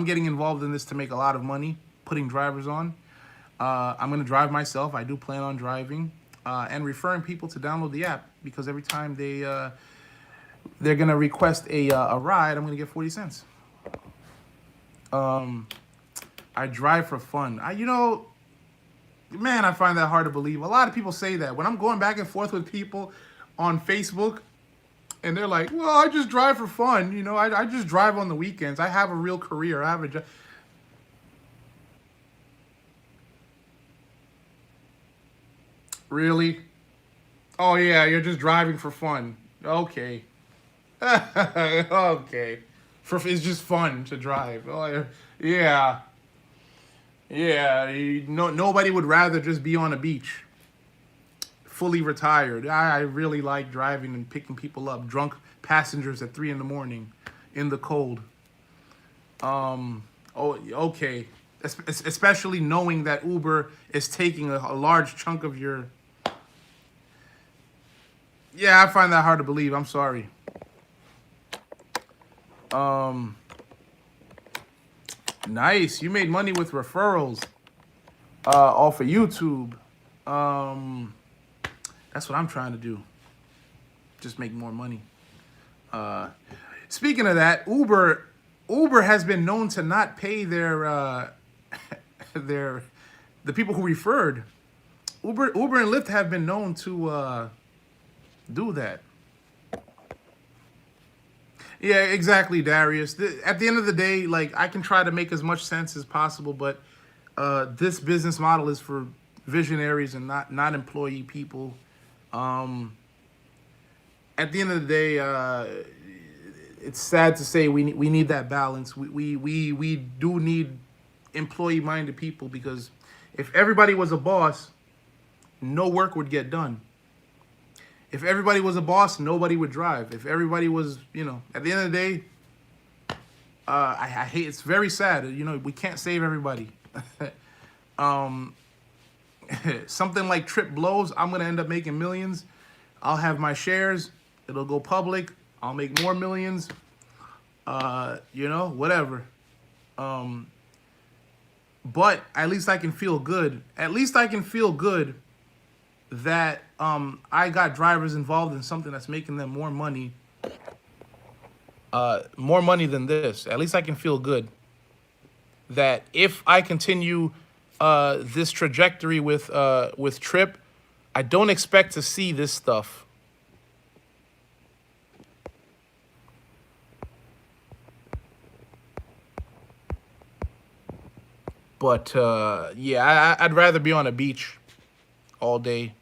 getting involved in this to make a lot of money, putting drivers on. I'm going to drive myself. I do plan on driving and referring people to download the app, because every time they're going to request a ride, I'm going to get 40 cents. I drive for fun. You know, man, I find that hard to believe. A lot of people say that. When I'm going back and forth with people on Facebook, and they're like, well, I just drive for fun. You know, I just drive on the weekends. I have a real career. I have a job. Really? Oh, yeah, you're just driving for fun. Okay. Okay. it's just fun to drive. Oh, yeah, yeah. Nobody would rather just be on a beach, fully retired. I really like driving and picking people up, drunk passengers at 3 in the morning, in the cold. Oh, okay. Especially knowing that Uber is taking a large chunk of your. Yeah, I find that hard to believe. I'm sorry. Um, nice. You made money with referrals, off of YouTube. Um, that's what I'm trying to do. Just make more money. Uh, Speaking of that, Uber has been known to not pay their their the people who referred. Uber and Lyft have been known to do that. Yeah, exactly, Darius. At the end of the day, like, I can try to make as much sense as possible, but this business model is for visionaries and not employee people. Um, at the end of the day, it's sad to say we need that balance. We do need employee minded people, because if everybody was a boss, no work would get done. If everybody was a boss, nobody would drive. If everybody was, at the end of the day, I hate. It's very sad. We can't save everybody. um, Something like Tryp blows, I'm gonna end up making millions. I'll have my shares. It'll go public. I'll make more millions. Whatever. But at least I can feel good. At least I can feel good that I got drivers involved in something that's making them more money. More money than this. At least I can feel good that if I continue this trajectory with Tryp, I don't expect to see this stuff. But yeah, I'd rather be on a beach all day.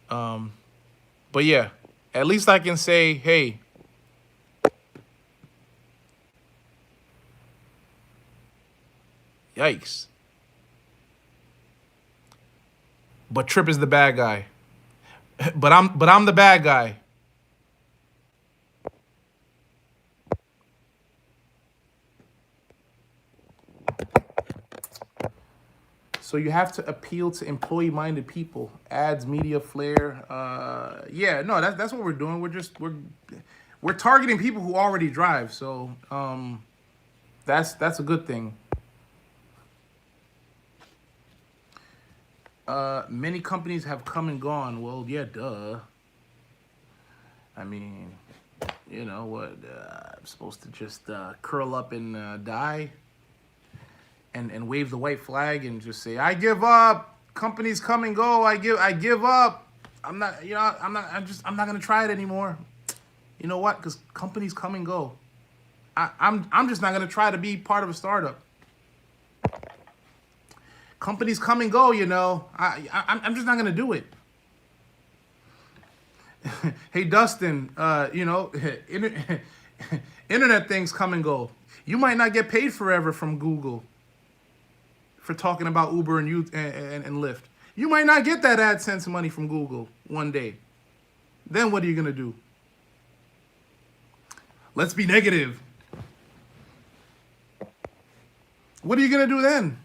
But yeah, at least I can say, hey, yikes. But Tryp is the bad guy. But I'm the bad guy. So you have to appeal to employee-minded people. Ads, media, flair. Yeah, no, that's what we're doing. We're targeting people who already drive. So that's a good thing. Many companies have come and gone. Well, yeah, duh. I mean, you know what? I'm supposed to just curl up and die, and wave the white flag and just say, "I give up. Companies come and go. I give up. I'm not. I'm not gonna try it anymore. You know what? Because companies come and go. I'm just not gonna try to be part of a startup. Companies come and go. I'm just not gonna do it." Hey, Dustin, internet things come and go. You might not get paid forever from Google for talking about Uber and Lyft. You might not get that AdSense money from Google one day. Then what are you gonna do? Let's be negative. What are you gonna do then?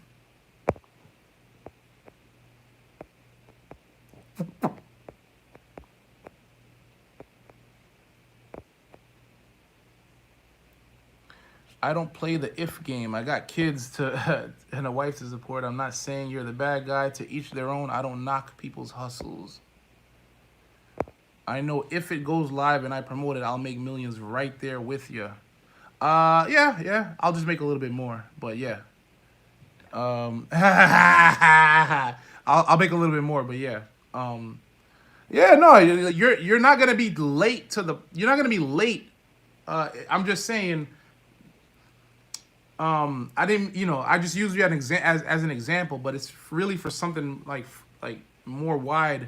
I don't play the if game. I got kids to and a wife to support. I'm not saying you're the bad guy. To each their own. I don't knock people's hustles. I know if it goes live and I promote it, I'll make millions right there with you. Yeah. I'll just make a little bit more, but yeah. I'll make a little bit more, but yeah. Yeah, no, you're not gonna be late to the. You're not gonna be late. I'm just saying. I didn't, I just used you as an example, but it's really for something like more wide,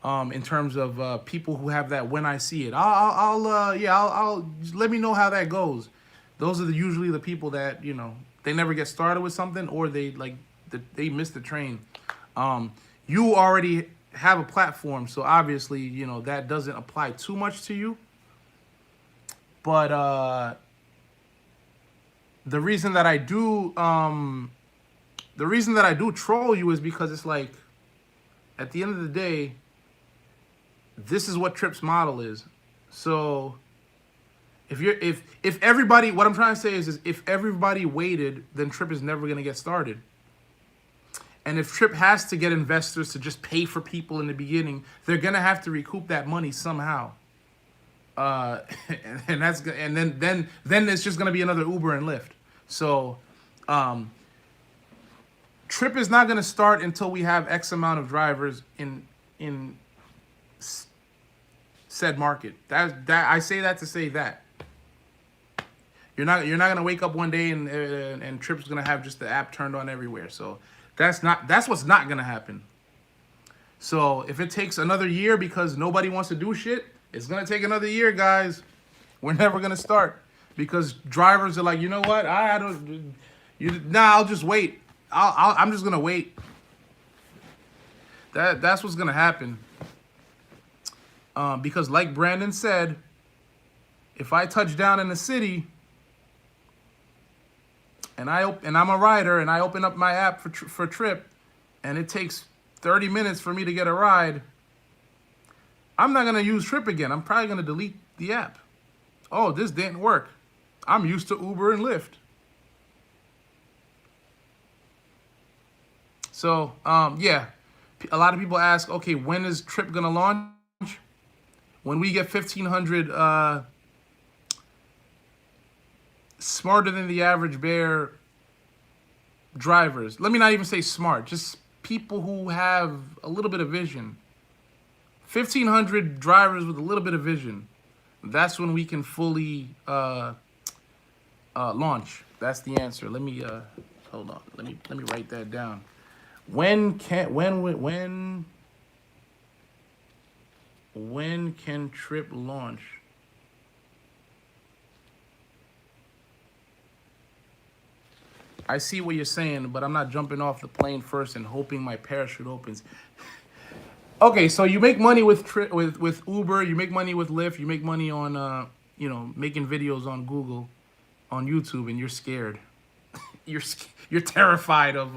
in terms of people who have that when I see it. I'll just let me know how that goes. Those are usually the people that, they never get started with something, or they miss the train. Um, you already have a platform, so obviously, that doesn't apply too much to you. But the reason that I do troll you is because it's like, at the end of the day, this is what Tryp's model is. So if everybody, what I'm trying to say is if everybody waited, then Tryp is never gonna get started. And if Tryp has to get investors to just pay for people in the beginning, they're gonna have to recoup that money somehow. Uh, and then it's just gonna be another Uber and Lyft. So, Tryp is not gonna start until we have X amount of drivers in said market. That I say that to say that you're not gonna wake up one day and Tryp's gonna have just the app turned on everywhere. So that's what's not gonna happen. So if it takes another year because nobody wants to do shit, it's gonna take another year, guys. We're never gonna start because drivers are like, you know what? I don't. I'll just wait. I'm just gonna wait. That's what's gonna happen. Because like Brandon said, if I touch down in the city and I'm a rider and I open up my app for Tryp and it takes 30 minutes for me to get a ride, I'm not gonna use Tryp again. I'm probably gonna delete the app. Oh, this didn't work. I'm used to Uber and Lyft. So, yeah, a lot of people ask, okay, when is Tryp gonna launch? When we get 1,500 smarter than the average bear drivers. Let me not even say smart, just people who have a little bit of vision. 1,500 drivers with a little bit of vision. That's when we can fully launch. That's the answer. Let me hold on. Let me write that down. When can Tryp launch? I see what you're saying, but I'm not jumping off the plane first and hoping my parachute opens. Okay, so you make money with Uber, you make money with Lyft, you make money on making videos on Google, on YouTube, and you're scared. You're terrified of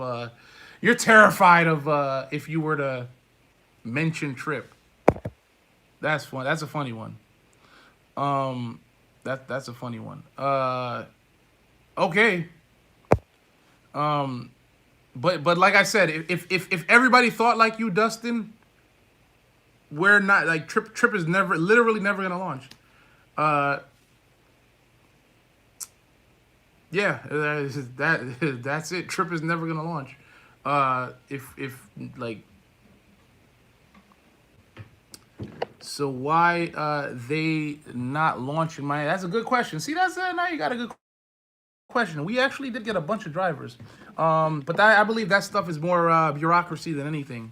if you were to mention Tryp. That's fun. That's a funny one. That's a funny one. Okay. But like I said, if everybody thought like you, Dustin, we're not like Tryp is literally never gonna launch. Yeah, that's it. Tryp is never gonna launch. If like. So why they not launching my? That's a good question. See, that's now you got a good question. We actually did get a bunch of drivers, but I believe that stuff is more bureaucracy than anything,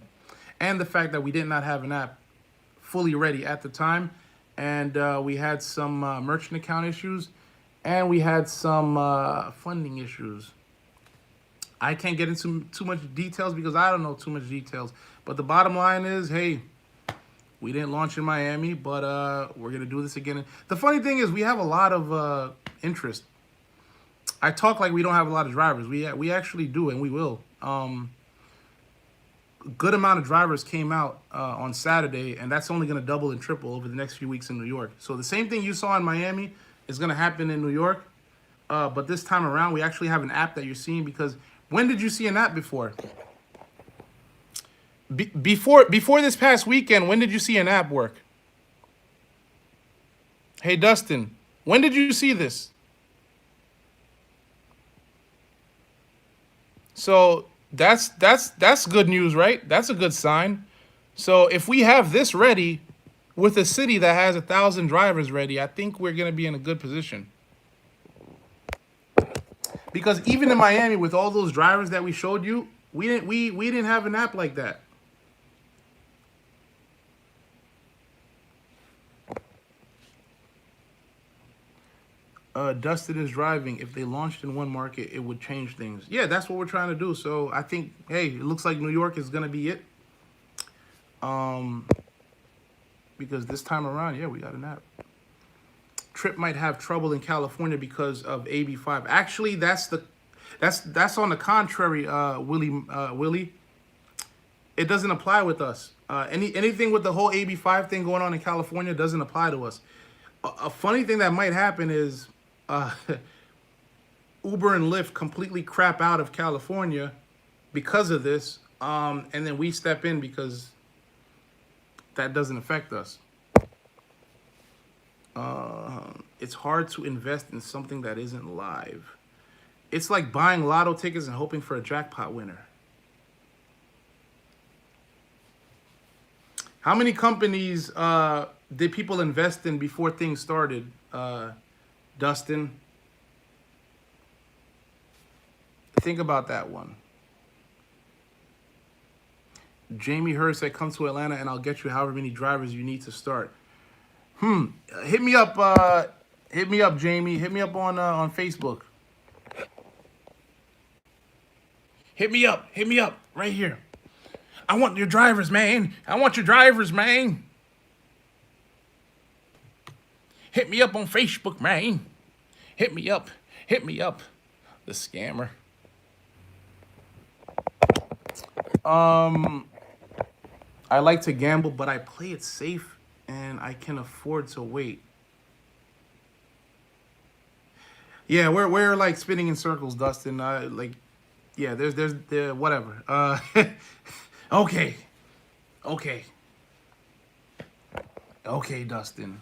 and the fact that we did not have an app fully ready at the time, and we had some merchant account issues, and we had some funding issues. I can't get into too much details because I don't know too much details, but the bottom line is, hey, we didn't launch in Miami, but we're gonna do this again. The funny thing is, we have a lot of interest. I talk like we don't have a lot of drivers. We actually do, and we will. A good amount of drivers came out on Saturday, and that's only gonna double and triple over the next few weeks in New York. So the same thing you saw in Miami is gonna happen in New York, but this time around, we actually have an app that you're seeing because when did you see an app before? Before this past weekend, when did you see an app work? Hey, Dustin, when did you see this? So that's good news, right? That's a good sign. So if we have this ready with a city that has 1,000 drivers ready, I think we're gonna be in a good position. Because even in Miami, with all those drivers that we showed you, we didn't have an app like that. Dustin is driving. If they launched in one market, it would change things. Yeah, that's what we're trying to do. So I think, hey, it looks like New York is gonna be it. Because this time around, yeah, we got an app. Tryp might have trouble in California because of AB5. Actually, that's on the contrary, Willie. It doesn't apply with us. Anything with the whole AB5 thing going on in California doesn't apply to us. A funny thing that might happen is Uber and Lyft completely crap out of California because of this, and then we step in because that doesn't affect us. It's hard to invest in something that isn't live. It's like buying lotto tickets and hoping for a jackpot winner. How many companies did people invest in before things started, Dustin? Think about that one. Jamie Hurst said, come to Atlanta and I'll get you however many drivers you need to start. Hit me up, Jamie. Hit me up on Facebook. Hit me up, right here. I want your drivers, man. I want your drivers, man. Hit me up on Facebook, man. Hit me up. The scammer. I like to gamble, but I play it safe and I can afford to wait. Yeah, we're like spinning in circles, Dustin. Yeah, there's whatever. Okay, Dustin.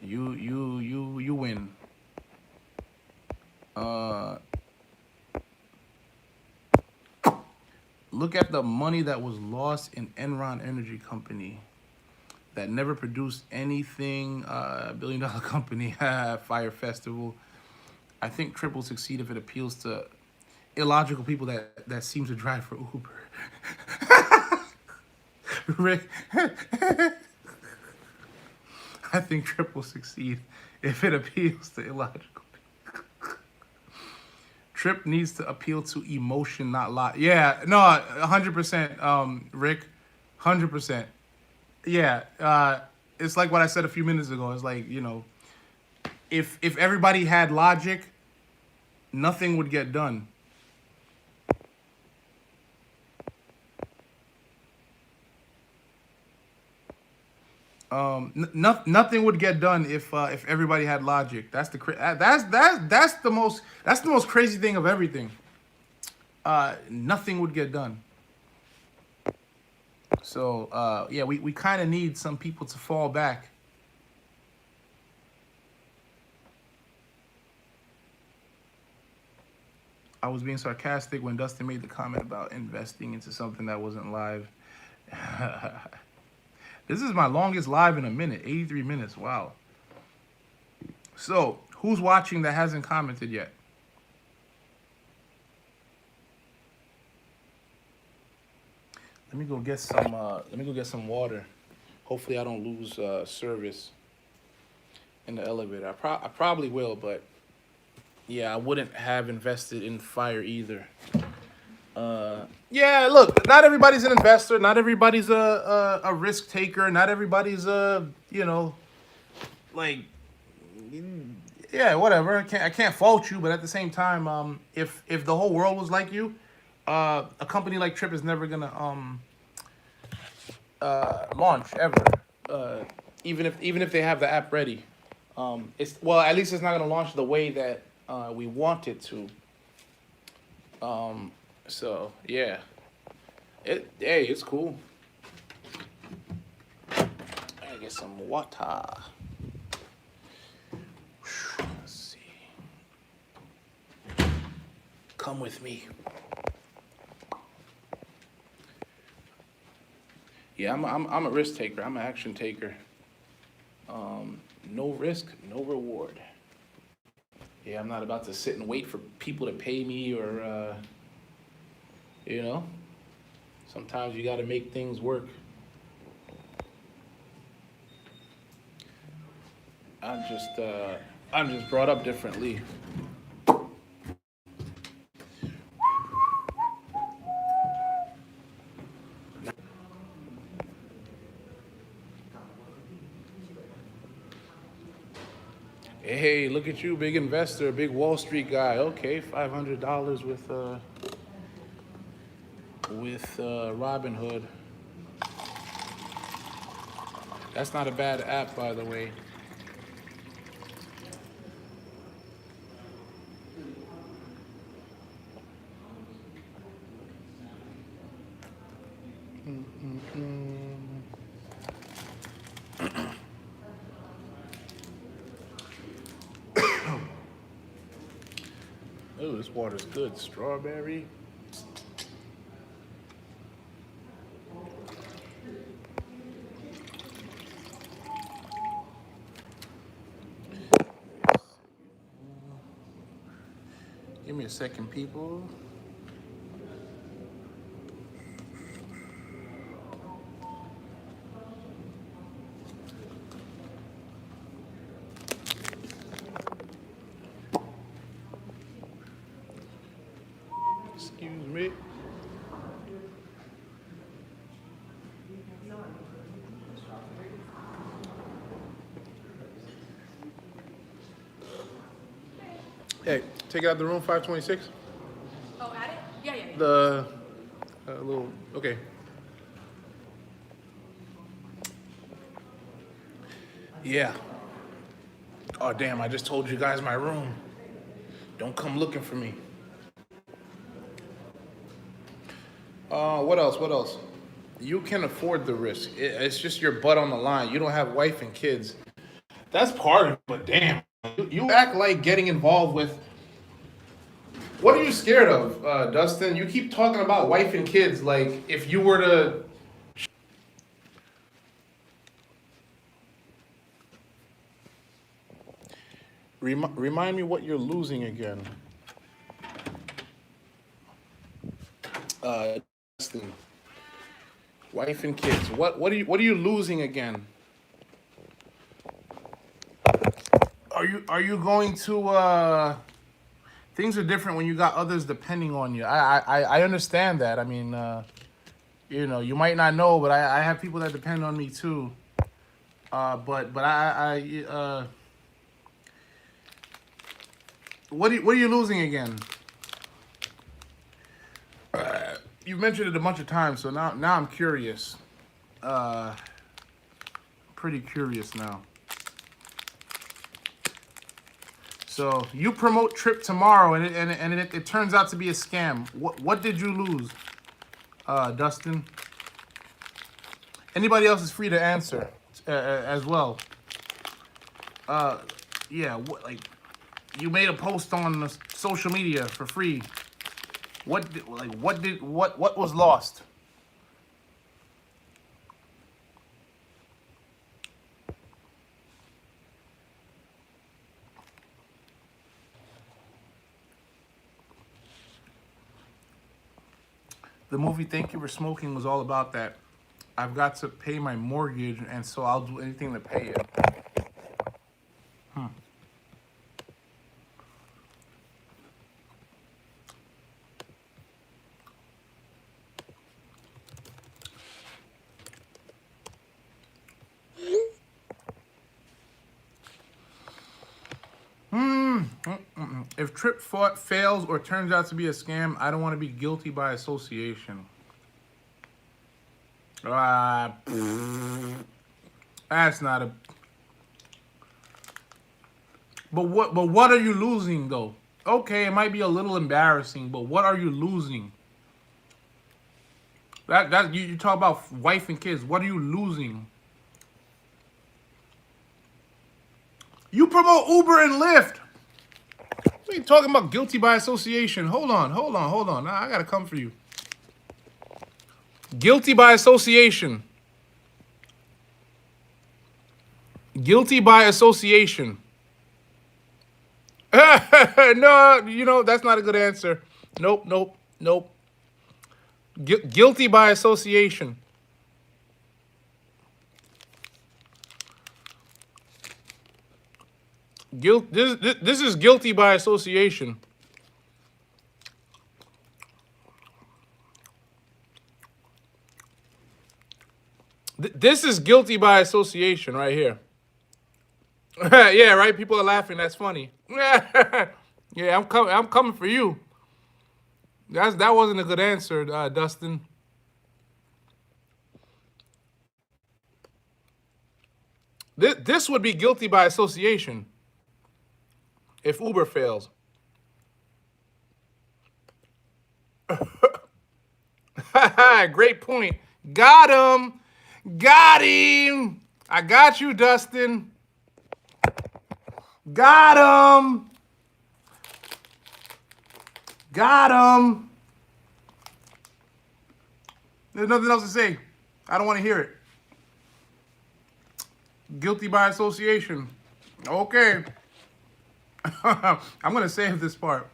You win. Look at the money that was lost in Enron Energy Company that never produced anything. $1 billion company, Fire Festival. I think Tryp will succeed if it appeals to illogical people that seem to drive for Uber. Rick, I think Tryp will succeed if it appeals to illogical people. Tryp needs to appeal to emotion, not lie. Yeah, no, 100%, Rick, 100%. Yeah, it's like what I said a few minutes ago. It's like, if everybody had logic, nothing would get done. Nothing would get done if everybody had logic. That's the most crazy thing of everything. Nothing would get done. So yeah, we kind of need some people to fall back. I was being sarcastic when Dustin made the comment about investing into something that wasn't live. This is my longest live in a minute, 83 minutes. Wow. So, who's watching that hasn't commented yet? Let me go get some water. Hopefully I don't lose service in the elevator. I probably will, but yeah, I wouldn't have invested in fire either. Yeah, look, not everybody's an investor. Not everybody's a risk taker. Not everybody's like, yeah, whatever. I can't fault you, but at the same time, if the whole world was like you, a company like Tryp is never gonna launch ever. Even if they have the app ready, at least it's not gonna launch the way that we want it to. So yeah, it's cool. I gotta get some water. Let's see. Come with me. Yeah, I'm a risk taker. I'm an action taker. No risk, no reward. Yeah, I'm not about to sit and wait for people to pay me or, sometimes you got to make things work. I'm just brought up differently. Hey, look at you, big investor, big Wall Street guy. Okay, $500 with Robinhood. That's not a bad app, by the way. Oh, this water's good. Strawberry. Give me a second, people. Excuse me. Hey, take it out of the room, 526. Oh, at it? Yeah, yeah, yeah. The little, okay. Yeah. Oh, damn, I just told you guys my room. Don't come looking for me. What else? What else? You can afford the risk. It's just your butt on the line. You don't have wife and kids. That's part of it, but damn. You act like getting involved with. What are you scared of, Dustin? You keep talking about wife and kids like if you were to. Remind me what you're losing again. Dustin. Wife and kids. What are you losing again? Are you going to things are different when you got others depending on you. I understand that. I mean, you might not know, but I have people that depend on me too. But what are you losing again? You've mentioned it a bunch of times, so now I'm curious. Pretty curious now. So you promote Tryp tomorrow, and it turns out to be a scam. What did you lose, Dustin? Anybody else is free to answer as well. Yeah, like you made a post on the social media for free. What was lost? The movie Thank You for Smoking was all about that. I've got to pay my mortgage, and so I'll do anything to pay it. If Tryp fails or turns out to be a scam, I don't want to be guilty by association. That's not a. But what are you losing though? Okay, it might be a little embarrassing, but what are you losing? That you talk about wife and kids. What are you losing? You promote Uber and Lyft. We ain't talking about guilty by association. Hold on. Nah, I gotta come for you. Guilty by association. Guilty by association. No, that's not a good answer. Nope. Guilty by association. Guilt. This is guilty by association. This is guilty by association right here. Yeah, right. People are laughing. That's funny. Yeah, I'm coming. I'm coming for you. That wasn't a good answer, Dustin. This would be guilty by association if Uber fails. Great point. Got him. Got him. I got you, Dustin. Got him. Got him. There's nothing else to say. I don't want to hear it. Guilty by association. Okay. I'm going to save this part.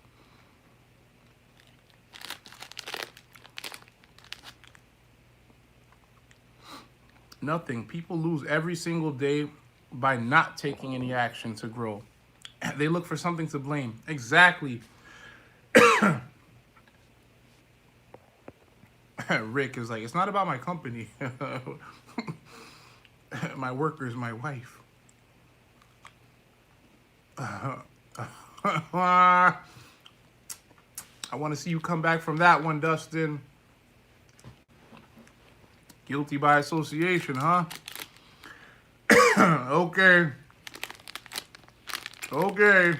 Nothing. People lose every single day by not taking any action to grow. They look for something to blame. Exactly. Rick is like, it's not about my company. My workers, my wife. I want to see you come back from that one, Dustin. Guilty by association, huh? Okay. Okay.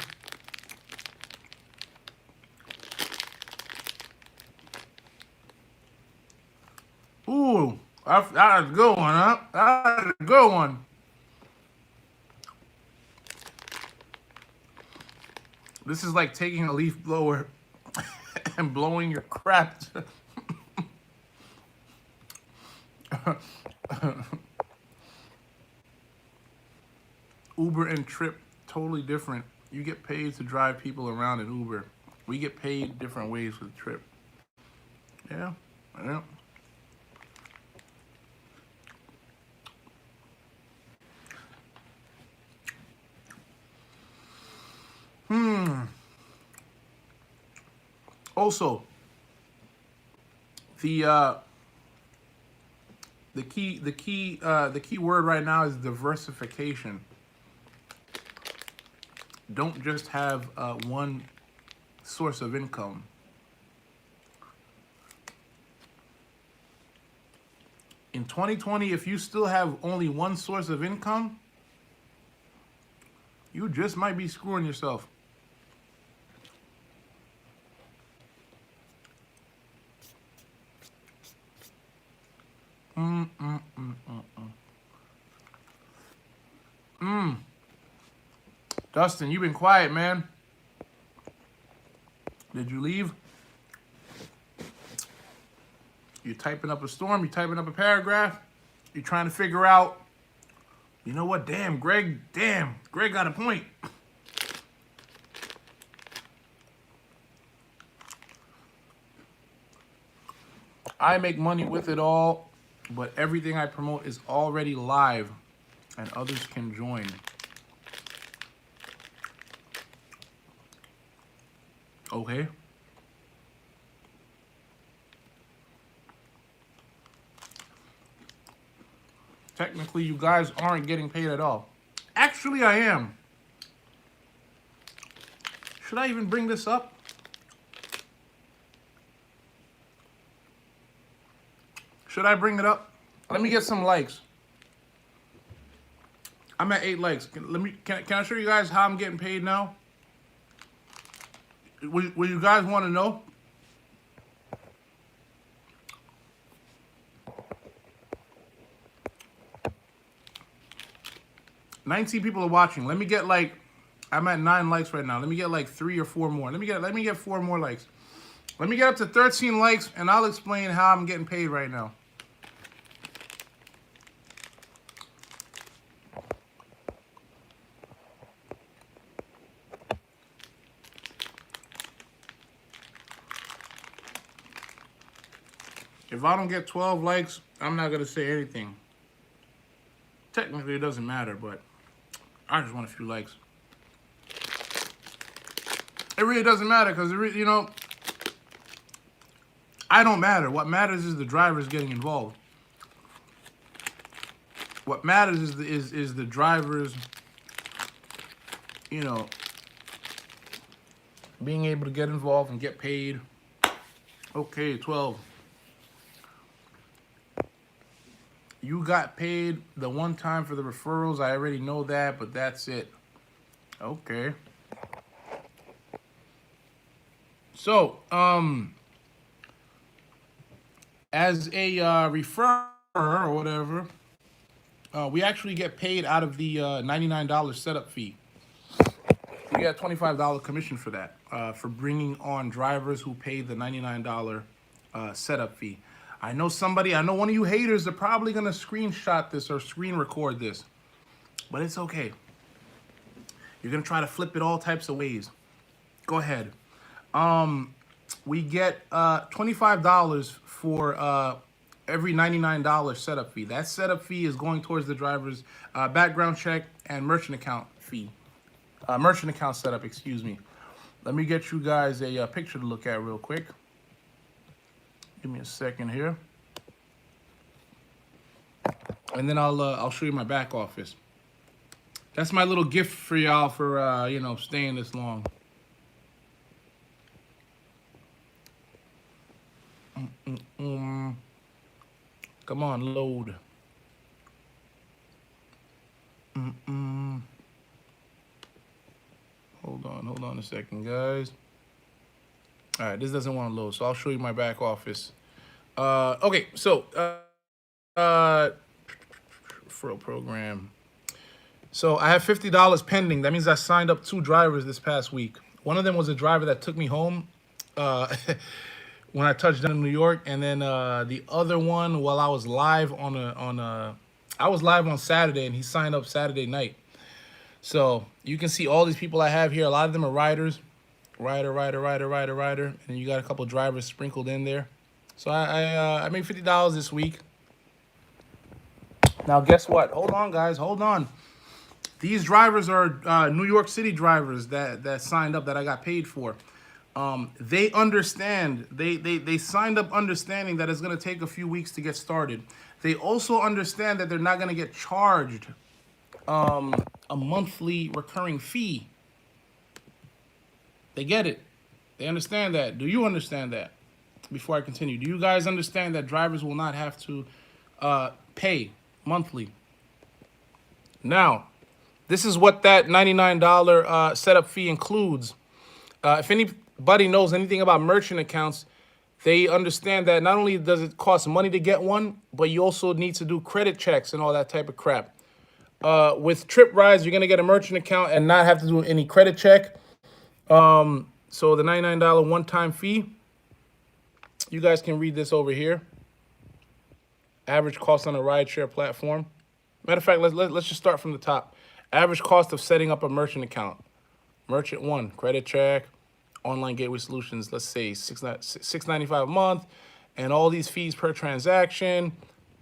Ooh, that's a good one, huh? That's a good one. This is like taking a leaf blower and blowing your crap. Uber and Tryp, totally different. You get paid to drive people around in Uber. We get paid different ways with Tryp. Yeah, yeah. Also, the key word right now is diversification. Don't just have one source of income. In 2020, if you still have only one source of income, you just might be screwing yourself. Dustin, you've been quiet, man. Did you leave? You're typing up a storm, you're typing up a paragraph, you're trying to figure out, you know what, damn, Greg got a point. I make money with it all, but everything I promote is already live and others can join. Okay. Technically, you guys aren't getting paid at all. Actually, I am. Should I even bring this up? Should I bring it up? Let me get some likes. I'm at 8 likes. Can I show you guys how I'm getting paid now? Will you guys want to know? $19 people are watching. Let me get like, I'm at 9 likes right now. Let me get like 3 or 4 more. Let me get 4 more likes. Let me get up to 13 likes and I'll explain how I'm getting paid right now. If I don't get 12 likes, I'm not going to say anything. Technically, it doesn't matter, but I just want a few likes. It really doesn't matter because, you know, I don't matter. What matters is the drivers getting involved. What matters is the drivers, you know, being able to get involved and get paid. Okay, 12. You got paid the one time for the referrals. I already know that, but that's it. Okay. So, as a referrer or whatever, we actually get paid out of the $99 setup fee. We get a $25 commission for that, for bringing on drivers who paid the $99 setup fee. I know one of you haters are probably going to screenshot this or screen record this, but it's okay. You're going to try to flip it all types of ways. Go ahead. We get $25 for every $99 setup fee. That setup fee is going towards the driver's background check and merchant account fee. Merchant account setup, excuse me. Let me get you guys a picture to look at real quick. Give me a second here. And then I'll show you my back office. That's my little gift for y'all for, you know, staying this long. Come on, load. Hold on a second, guys. All right, this doesn't want to load, so I'll show you my back office. Okay, so referral program. So I have $50 pending. That means I signed up 2 drivers this past week. One of them was a driver that took me home when I touched down in New York, and then the other one, while I was live I was live on Saturday, and he signed up Saturday night. So you can see all these people I have here. A lot of them are riders, rider, and you got a couple drivers sprinkled in there. So I made $50 this week. Now guess what? Hold on, guys. Hold on. These drivers are New York City drivers that signed up that I got paid for. They understand. They signed up understanding that it's going to take a few weeks to get started. They also understand that they're not going to get charged a monthly recurring fee. They get it. They understand that. Do you understand that? Before I continue, do you guys understand that drivers will not have to pay monthly? Now, this is what that $99 setup fee includes. If anybody knows anything about merchant accounts, they understand that not only does it cost money to get one, but you also need to do credit checks and all that type of crap. With Tryp Rides, you're going to get a merchant account and not have to do any credit check. So the $99 one-time fee, you guys can read this over here. Average cost on a rideshare platform. Matter of fact, let's just start from the top. Average cost of setting up a merchant account. Merchant 1, credit check, online gateway solutions, let's say $6.95 a month, and all these fees per transaction,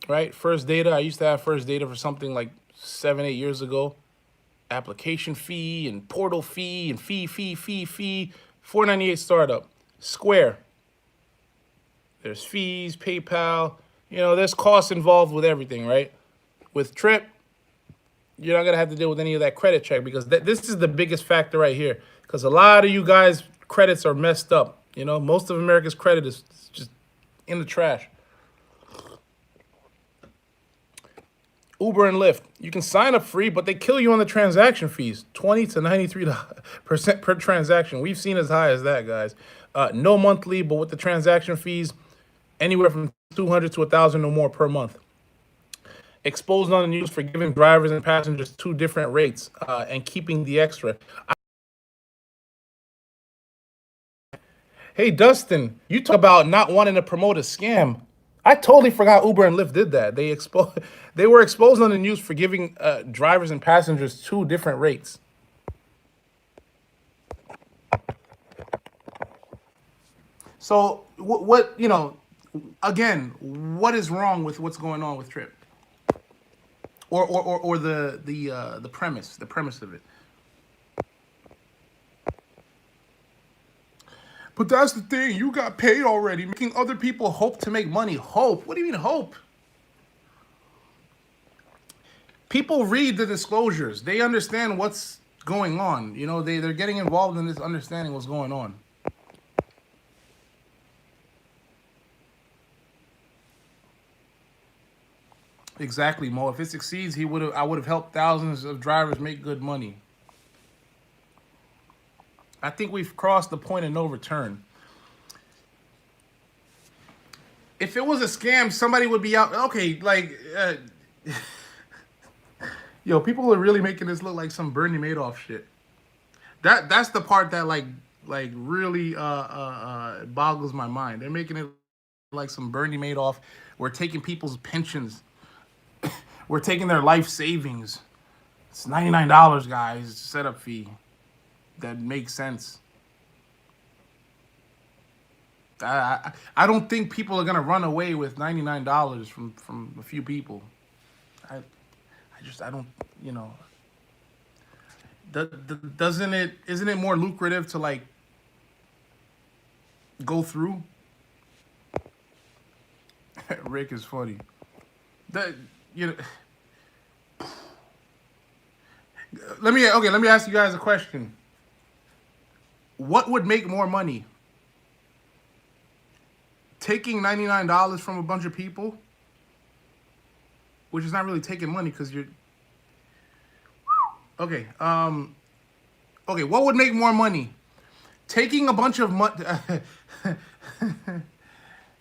right? First data, I used to have first data for something like 7-8 years ago. Application fee and portal fee and fee. $4.98 startup. Square. There's fees, PayPal. You know, there's costs involved with everything, right? With Tryp, you're not going to have to deal with any of that credit check because this is the biggest factor right here. Because a lot of you guys' credits are messed up. You know, most of America's credit is just in the trash. Uber and Lyft, you can sign up free, but they kill you on the transaction fees, 20 to 93% per transaction. We've seen as high as that, guys. No monthly, but with the transaction fees, anywhere from 200 to 1,000 or more per month. Exposed on the news for giving drivers and passengers 2 different rates and keeping the extra. Hey, Dustin, you talk about not wanting to promote a scam. I totally forgot Uber and Lyft did that. They were exposed on the news for giving drivers and passengers 2 different rates. So what you know, again, what is wrong with what's going on with Tryp? Or the premise of it. But that's the thing. You got paid already, making other people hope to make money. Hope? What do you mean hope? People read the disclosures. They understand what's going on. You know, they're getting involved in this, understanding what's going on. Exactly, Mo. If it succeeds, I would have helped thousands of drivers make good money. I think we've crossed the point of no return. If it was a scam, somebody would be out. Okay, like, yo, people are really making this look like some Bernie Madoff shit. That's the part that like really boggles my mind. They're making it like some Bernie Madoff. We're taking people's pensions. We're taking their life savings. It's $99, guys. Setup fee. That makes sense. I don't think people are gonna run away with $99 from a few people. I don't, you know. Doesn't it? Isn't it more lucrative to like go through? Rick is funny. That you know. Let me ask you guys a question. What would make more money? Taking $99 from a bunch of people, which is not really taking money because you're okay. Okay, what would make more money? Taking a bunch of money.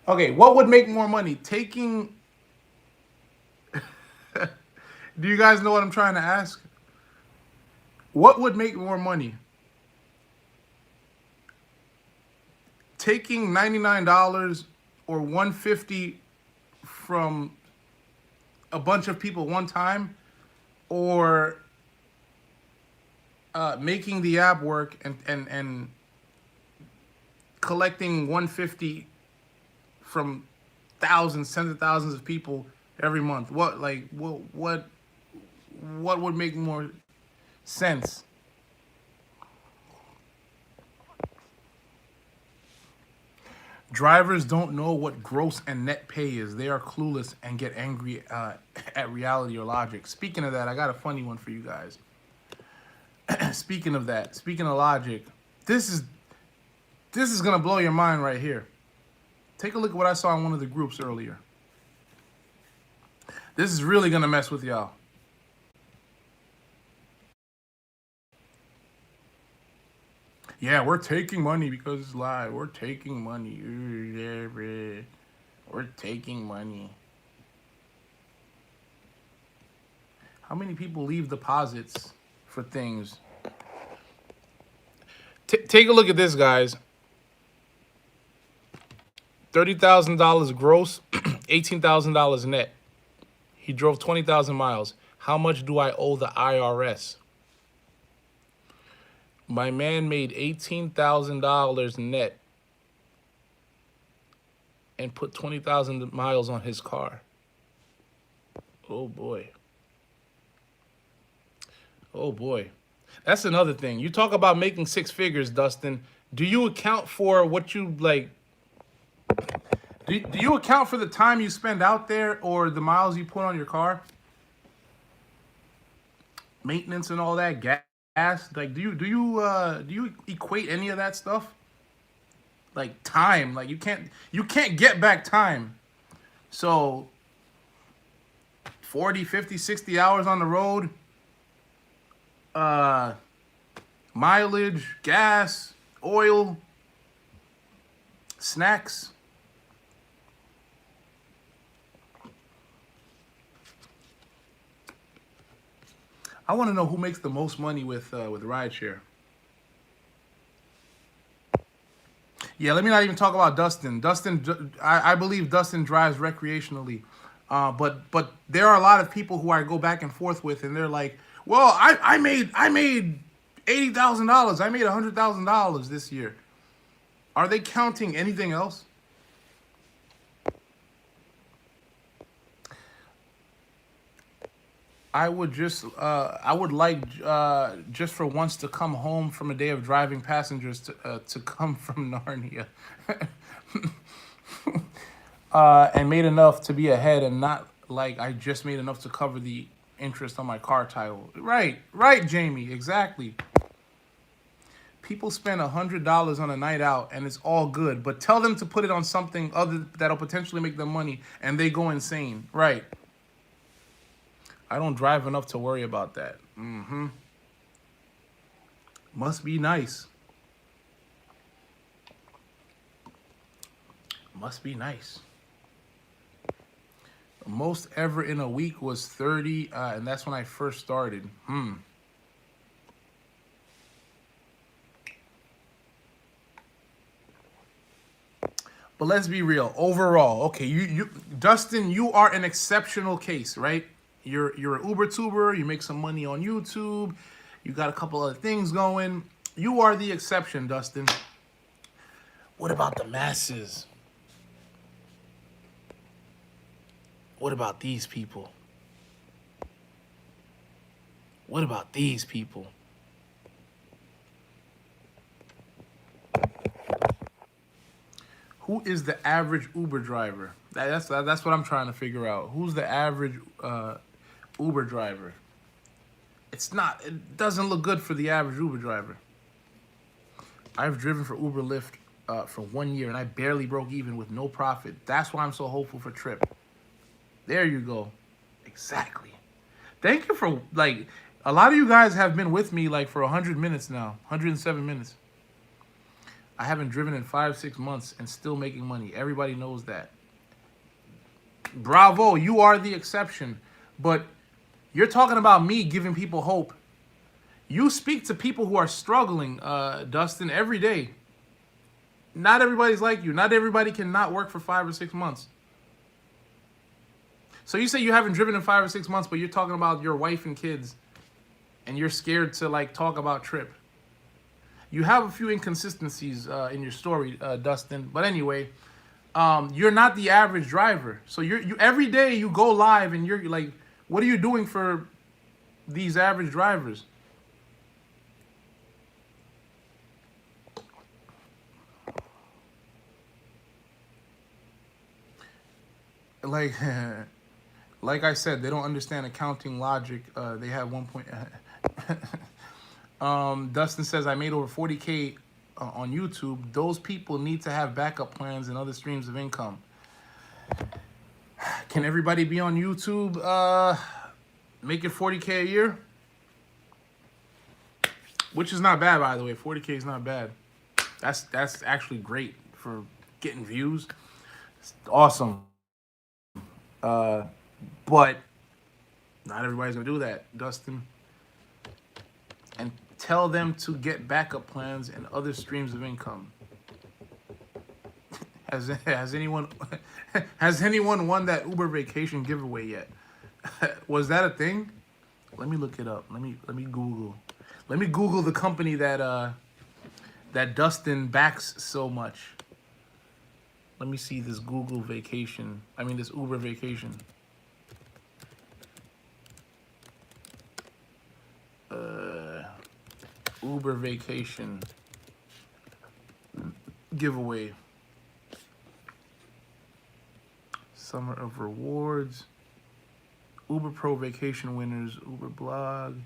Okay, what would make more money? Taking. Do you guys know what I'm trying to ask? What would make more money? Taking $99 or $150 from a bunch of people one time, or making the app work and collecting $150 from thousands, tens of thousands of people every month. What would make more sense? Drivers don't know what gross and net pay is. They are clueless and get angry at reality or logic. Speaking of that, I got a funny one for you guys. Speaking of that, speaking of logic, this is gonna blow your mind right here. Take a look at what I saw in one of the groups earlier. This is really gonna mess with y'all. Yeah, we're taking money because it's live. We're taking money. We're taking money. How many people leave deposits for things? Take a look at this, guys. $30,000 gross, $18,000 net. He drove 20,000 miles. How much do I owe the IRS? My man made $18,000 net and put 20,000 miles on his car. Oh boy. Oh boy. That's another thing. You talk about making six figures, Dustin. Do you account for what you like? Do you account for the time you spend out there or the miles you put on your car? Maintenance and all that, gas. Like, do you equate any of that stuff? Like time, like you can't get back time. So 40, 50, 60 hours on the road, mileage, gas, oil, snacks. I want to know who makes the most money with rideshare. Yeah, let me not even talk about Dustin. I believe Dustin drives recreationally, but there are a lot of people who I go back and forth with, and they're like, "Well, I made $80,000. I made $100,000 this year." Are they counting anything else? I would like just for once to come home from a day of driving passengers to come from Narnia, and made enough to be ahead and not like I just made enough to cover the interest on my car title. Right, Jamie, exactly. People spend $100 on a night out and it's all good, but tell them to put it on something other that'll potentially make them money and they go insane. Right. I don't drive enough to worry about that. Must be nice. Must be nice. Most ever in a week was 30, and that's when I first started. But let's be real. Overall, okay, you Dustin, you are an exceptional case, right? You're an Uber tuber. You make some money on YouTube. You got a couple other things going. You are the exception, Dustin. What about the masses? What about these people? What about these people? Who is the average Uber driver? That's what I'm trying to figure out. Who's the average Uber driver? It doesn't look good for the average Uber driver. I've driven for Uber Lyft for 1 year and I barely broke even with no profit. That's why I'm so hopeful for Tryp. There you go. Exactly. Thank you for, like, a lot of you guys have been with me like for 100 minutes now, 107 minutes. I haven't driven in 5-6 months and still making money. Everybody knows that. Bravo, you are the exception. But you're talking about me giving people hope. You speak to people who are struggling, Dustin, every day. Not everybody's like you. Not everybody can not work for 5 or 6 months. So you say you haven't driven in 5 or 6 months, but you're talking about your wife and kids, and you're scared to like talk about Tryp. You have a few inconsistencies in your story, Dustin. But anyway, you're not the average driver. So you every day you go live and you're like, what are you doing for these average drivers? Like, like I said, they don't understand accounting logic. They have 1 point. Dustin says, I made over 40K on YouTube. Those people need to have backup plans and other streams of income. Can everybody be on YouTube? Make it 40K a year? Which is not bad, by the way. 40K is not bad. That's actually great for getting views. It's awesome. But not everybody's gonna do that, Dustin. And tell them to get backup plans and other streams of income. Has anyone won that Uber vacation giveaway yet? Was that a thing? Let me look it up. Let me Google. Let me Google the company that Dustin backs so much. Let me see this Google vacation. I mean, this Uber vacation. Uber vacation giveaway. Summer of rewards. Uber Pro vacation winners. Uber blog.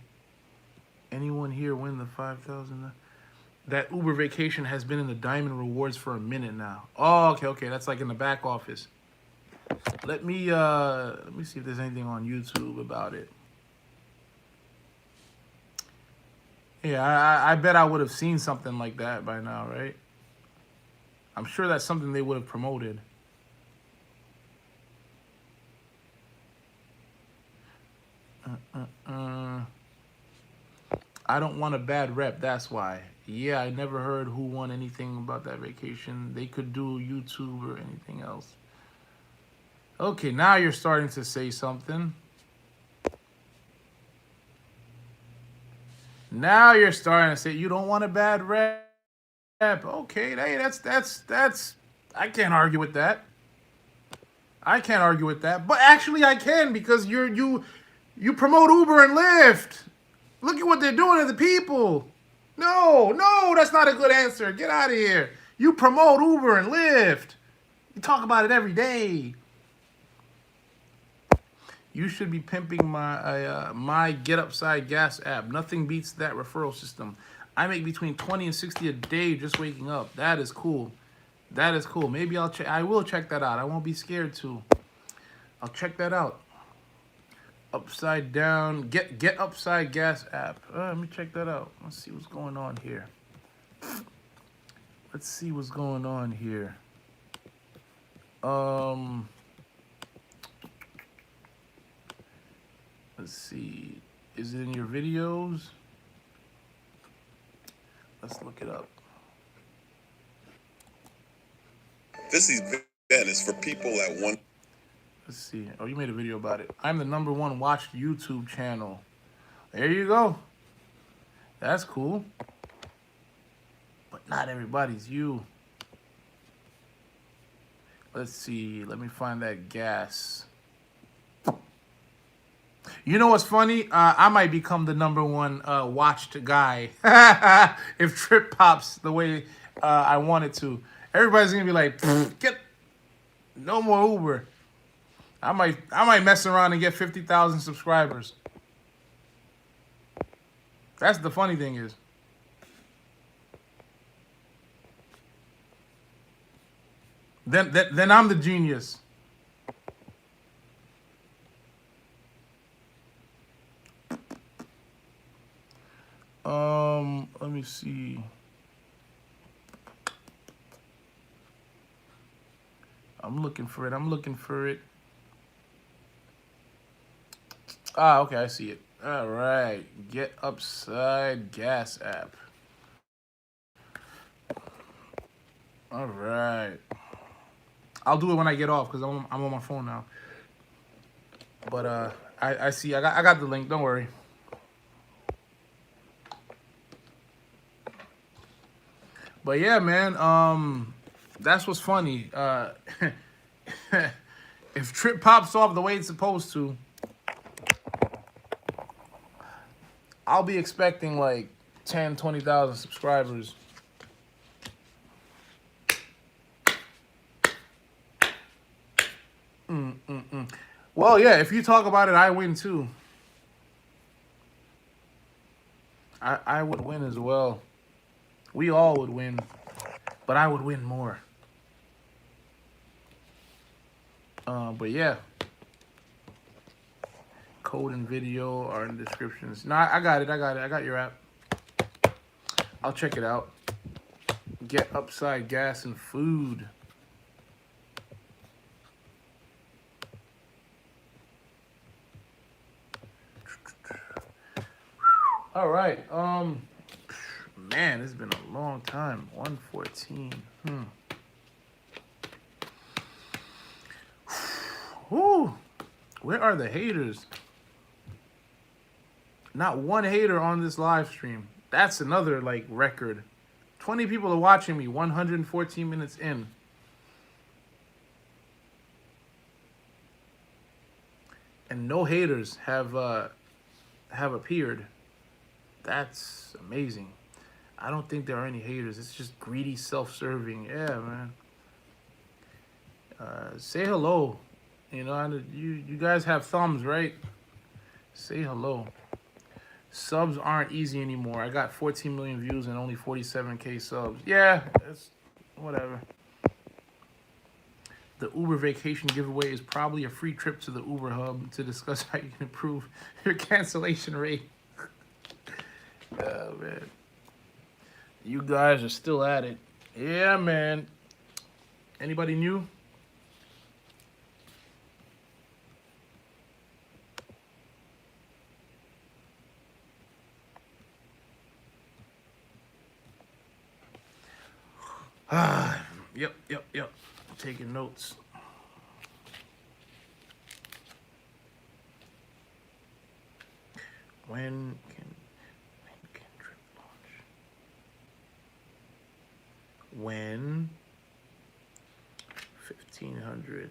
Anyone here win the 5,000? That Uber vacation has been in the Diamond Rewards for a minute now. Oh, okay. That's like in the back office. Let me see if there's anything on YouTube about it. Yeah, I bet I would have seen something like that by now, right? I'm sure that's something they would have promoted. I don't want a bad rep, that's why. Yeah, I never heard who won anything about that vacation. They could do YouTube or anything else. Okay, now you're starting to say something. Now you're starting to say you don't want a bad rep. Okay, hey, that's I can't argue with that. I can't argue with that. But actually I can, because You promote Uber and Lyft. Look at what they're doing to the people. No, no, that's not a good answer. Get out of here. You promote Uber and Lyft. You talk about it every day. You should be pimping my Get Upside Gas app. Nothing beats that referral system. I make between 20 and 60 a day just waking up. That is cool. That is cool. Maybe I'll check. I will check that out. I won't be scared to. I'll check that out. Upside down. Get Upside Gas app. Let me check that out. Let's see what's going on here. Let's see what's going on here. Let's see. Is it in your videos? Let's look it up. This event is for people that want. Let's see. Oh, you made a video about it. I'm the #1 watched YouTube channel. There you go. That's cool. But not everybody's you. Let's see. Let me find that gas. You know what's funny? I might become the #1 watched guy if Tryp pops the way I want it to. Everybody's gonna be like, "Get no more Uber." I might mess around and get 50,000 subscribers. That's the funny thing is. Then I'm the genius. Let me see. I'm looking for it. Ah, okay, I see it. All right, Get Upside Gas app. All right. I'll do it when I get off because I'm on my phone now. But I see. I got the link. Don't worry. But yeah, man. That's what's funny. If Tryp pops off the way it's supposed to, I'll be expecting like 10, 20,000 subscribers. Well, yeah, if you talk about it, I win too. I would win as well. We all would win, but I would win more. But yeah. Code and video are in the descriptions. No, I got it. I got your app. I'll check it out. Get Upside Gas and Food. All right. Man, it's been a long time. 114. Whew. Where are the haters? Not one hater on this live stream. That's another like record. 20 people are watching me. 114 minutes in. And no haters have appeared. That's amazing. I don't think there are any haters. It's just greedy, self-serving. Yeah, man. Say hello. You know, you guys have thumbs, right? Say hello. Subs aren't easy anymore. I got 14 million views and only 47K subs. Yeah, it's whatever. The Uber vacation giveaway is probably a free trip to the Uber hub to discuss how you can improve your cancellation rate. Oh, man. You guys are still at it. Yeah, man. Anybody new? Yep. Taking notes. When can Tryp launch? When 1,500.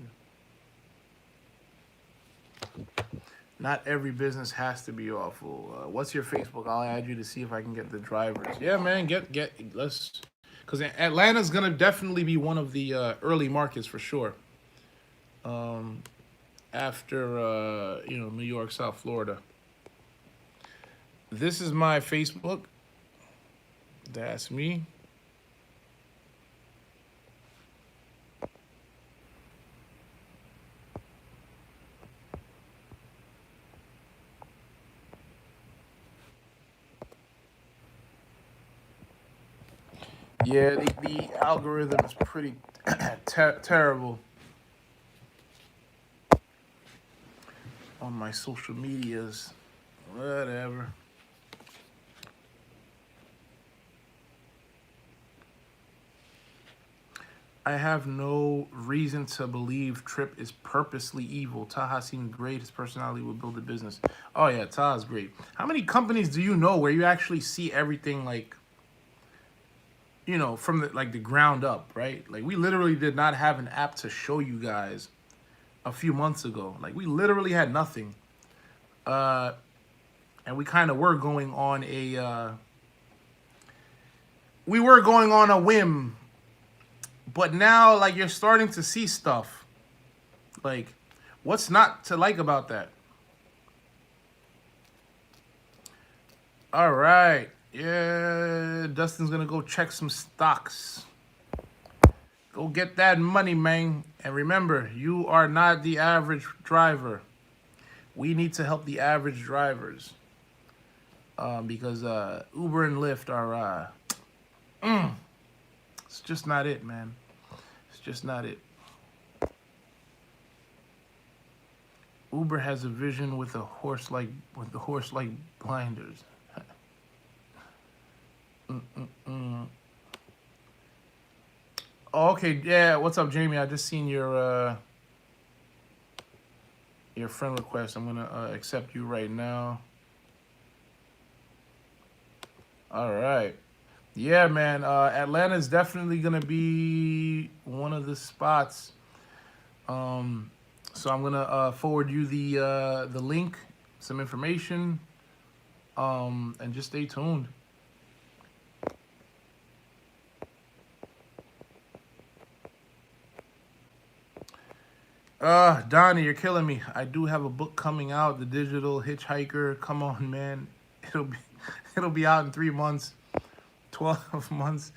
Not every business has to be awful. What's your Facebook? I'll add you to see if I can get the drivers. Yeah, man, let's, because Atlanta's gonna definitely be one of the early markets for sure. After New York, South Florida. This is my Facebook. That's me. Yeah, the algorithm is pretty terrible on my social medias. Whatever. I have no reason to believe Tryp is purposely evil. Taha seemed great. His personality would build a business. Oh yeah, Taha's great. How many companies do you know where you actually see everything like, from the ground up, right? Like we literally did not have an app to show you guys a few months ago. Like we literally had nothing. And we kind of were going on a whim. But now, like, you're starting to see stuff. Like, what's not to like about that? All right. Yeah, Dustin's going to go check some stocks. Go get that money, man. And remember, you are not the average driver. We need to help the average drivers. Because Uber and Lyft are... it's just not it, man. It's just not it. Uber has a vision with the horse-like blinders. Oh, okay, yeah. What's up, Jamie? I just seen your friend request. I'm gonna accept you right now. All right. Yeah, man. Atlanta's definitely gonna be one of the spots. So I'm gonna forward you the link, some information, and just stay tuned. Donnie, you're killing me. I do have a book coming out, The Digital Hitchhiker. Come on, man. It'll be out in 3 months, 12 months.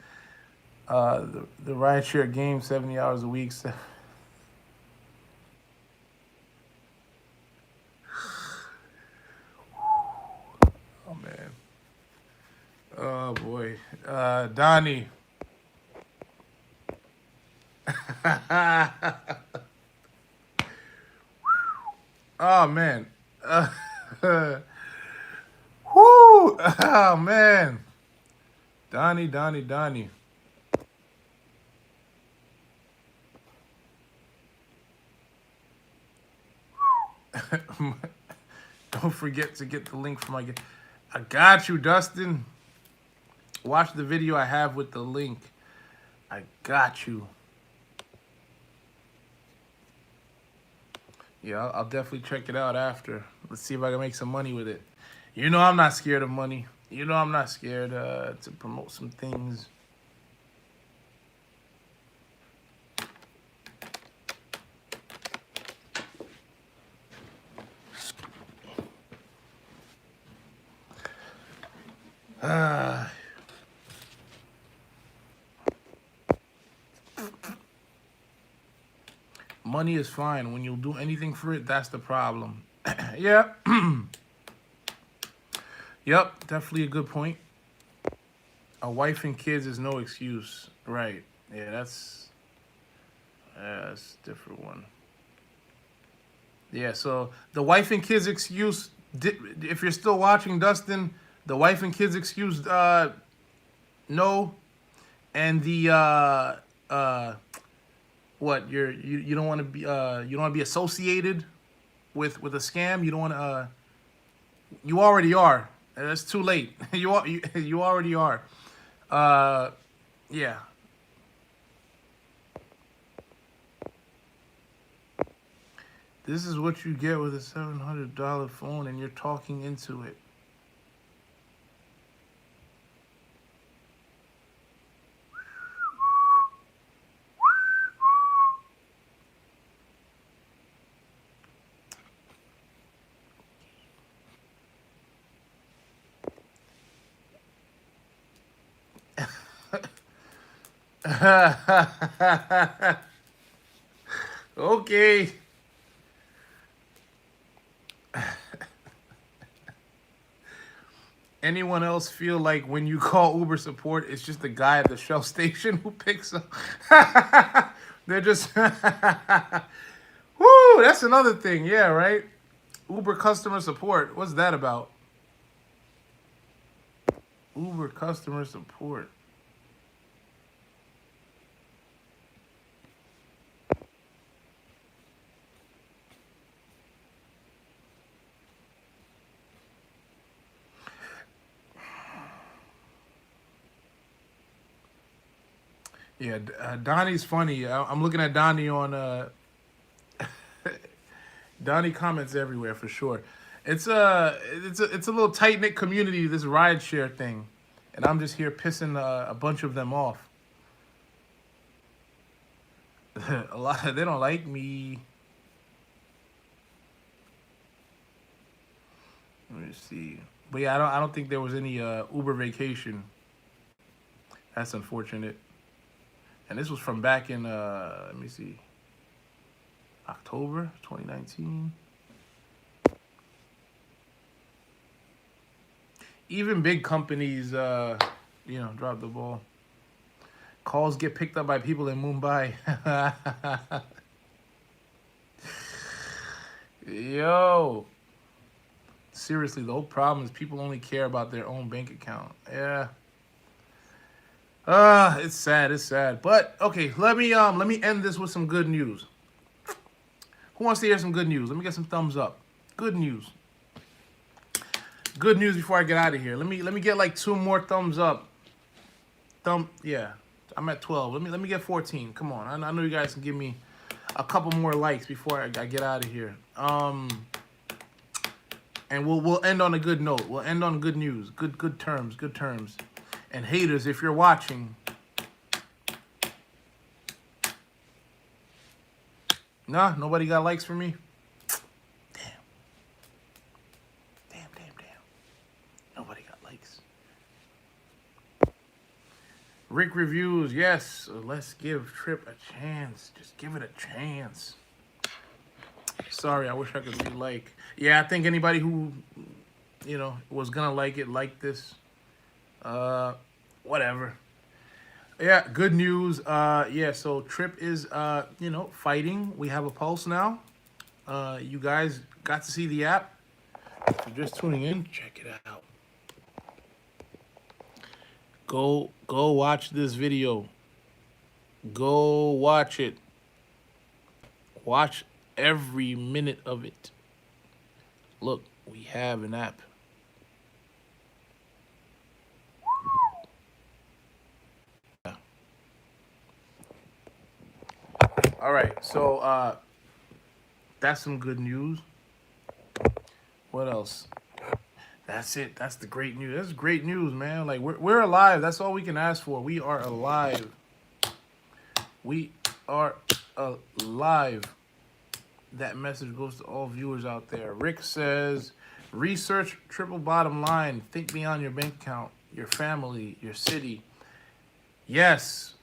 The rideshare game, 70 hours a week. Oh man. Oh boy. Donnie. Oh man. Whoo! Oh man. Donnie. Don't forget to get the link for my... I got you, Dustin. Watch the video I have with the link. I got you. Yeah, I'll definitely check it out after. Let's see if I can make some money with it. You know I'm not scared of money. You know I'm not scared to promote some things. Money is fine. When you'll do anything for it, that's the problem. Yeah. Yep, definitely a good point. A wife and kids is no excuse. Right. Yeah, that's a different one. Yeah, so the wife and kids excuse, if you're still watching, Dustin, the wife and kids excuse, no. And the, what, you don't want to be, you don't want to be associated with a scam. You don't want to, you already are. That's too late. You already are. Yeah. This is what you get with a $700 phone and you're talking into it. Okay. Anyone else feel like when you call Uber support, it's just the guy at the Shell station who picks up? They're just, whoo, that's another thing. Yeah, right? Uber customer support. What's that about? Uber customer support. Yeah, Donnie's funny. I'm looking at Donnie on Donnie comments everywhere for sure. It's a little tight knit community, this rideshare thing, and I'm just here pissing a bunch of them off. A lot they don't like me. Let me see. But yeah, I don't think there was any Uber vacation. That's unfortunate. And this was from back in let me see, October 2019. Even big companies, drop the ball. Calls get picked up by people in Mumbai. Yo. Seriously, the whole problem is people only care about their own bank account. Yeah. It's sad, it's sad. But okay, let me end this with some good news. Who wants to hear some good news? Let me get some thumbs up. Good news. Good news before I get out of here. Let me get like 2 more thumbs up. Yeah. I'm at 12. Let me get 14. Come on. I know you guys can give me a couple more likes before I get out of here. And we'll end on a good note. We'll end on good news. Good terms. And haters, if you're watching, nah, nobody got likes for me. Damn. Nobody got likes. Rick reviews, yes. Let's give Tryp a chance. Just give it a chance. Sorry, I wish I could be like. Yeah, I think anybody who, was gonna like it liked this. Whatever. Yeah, good news. So Tryp is, fighting. We have a pulse now. You guys got to see the app. If you're just tuning in, check it out. Go watch this video. Go watch it. Watch every minute of it. Look, we have an app. All right, so that's some good news. What else? That's it. That's the great news. That's great news, man. Like we're alive. That's all we can ask for. We are alive. We are alive. That message goes to all viewers out there. Rick says, research triple bottom line. Think beyond your bank account, your family, your city. Yes.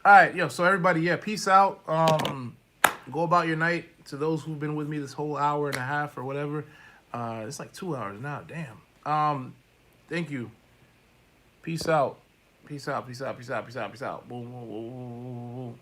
All right, so everybody, peace out. Go about your night. To those who've been with me this whole hour and a half or whatever, it's like 2 hours now. Damn. Thank you. Peace out. Peace out. Boom, boom, boom, boom, boom.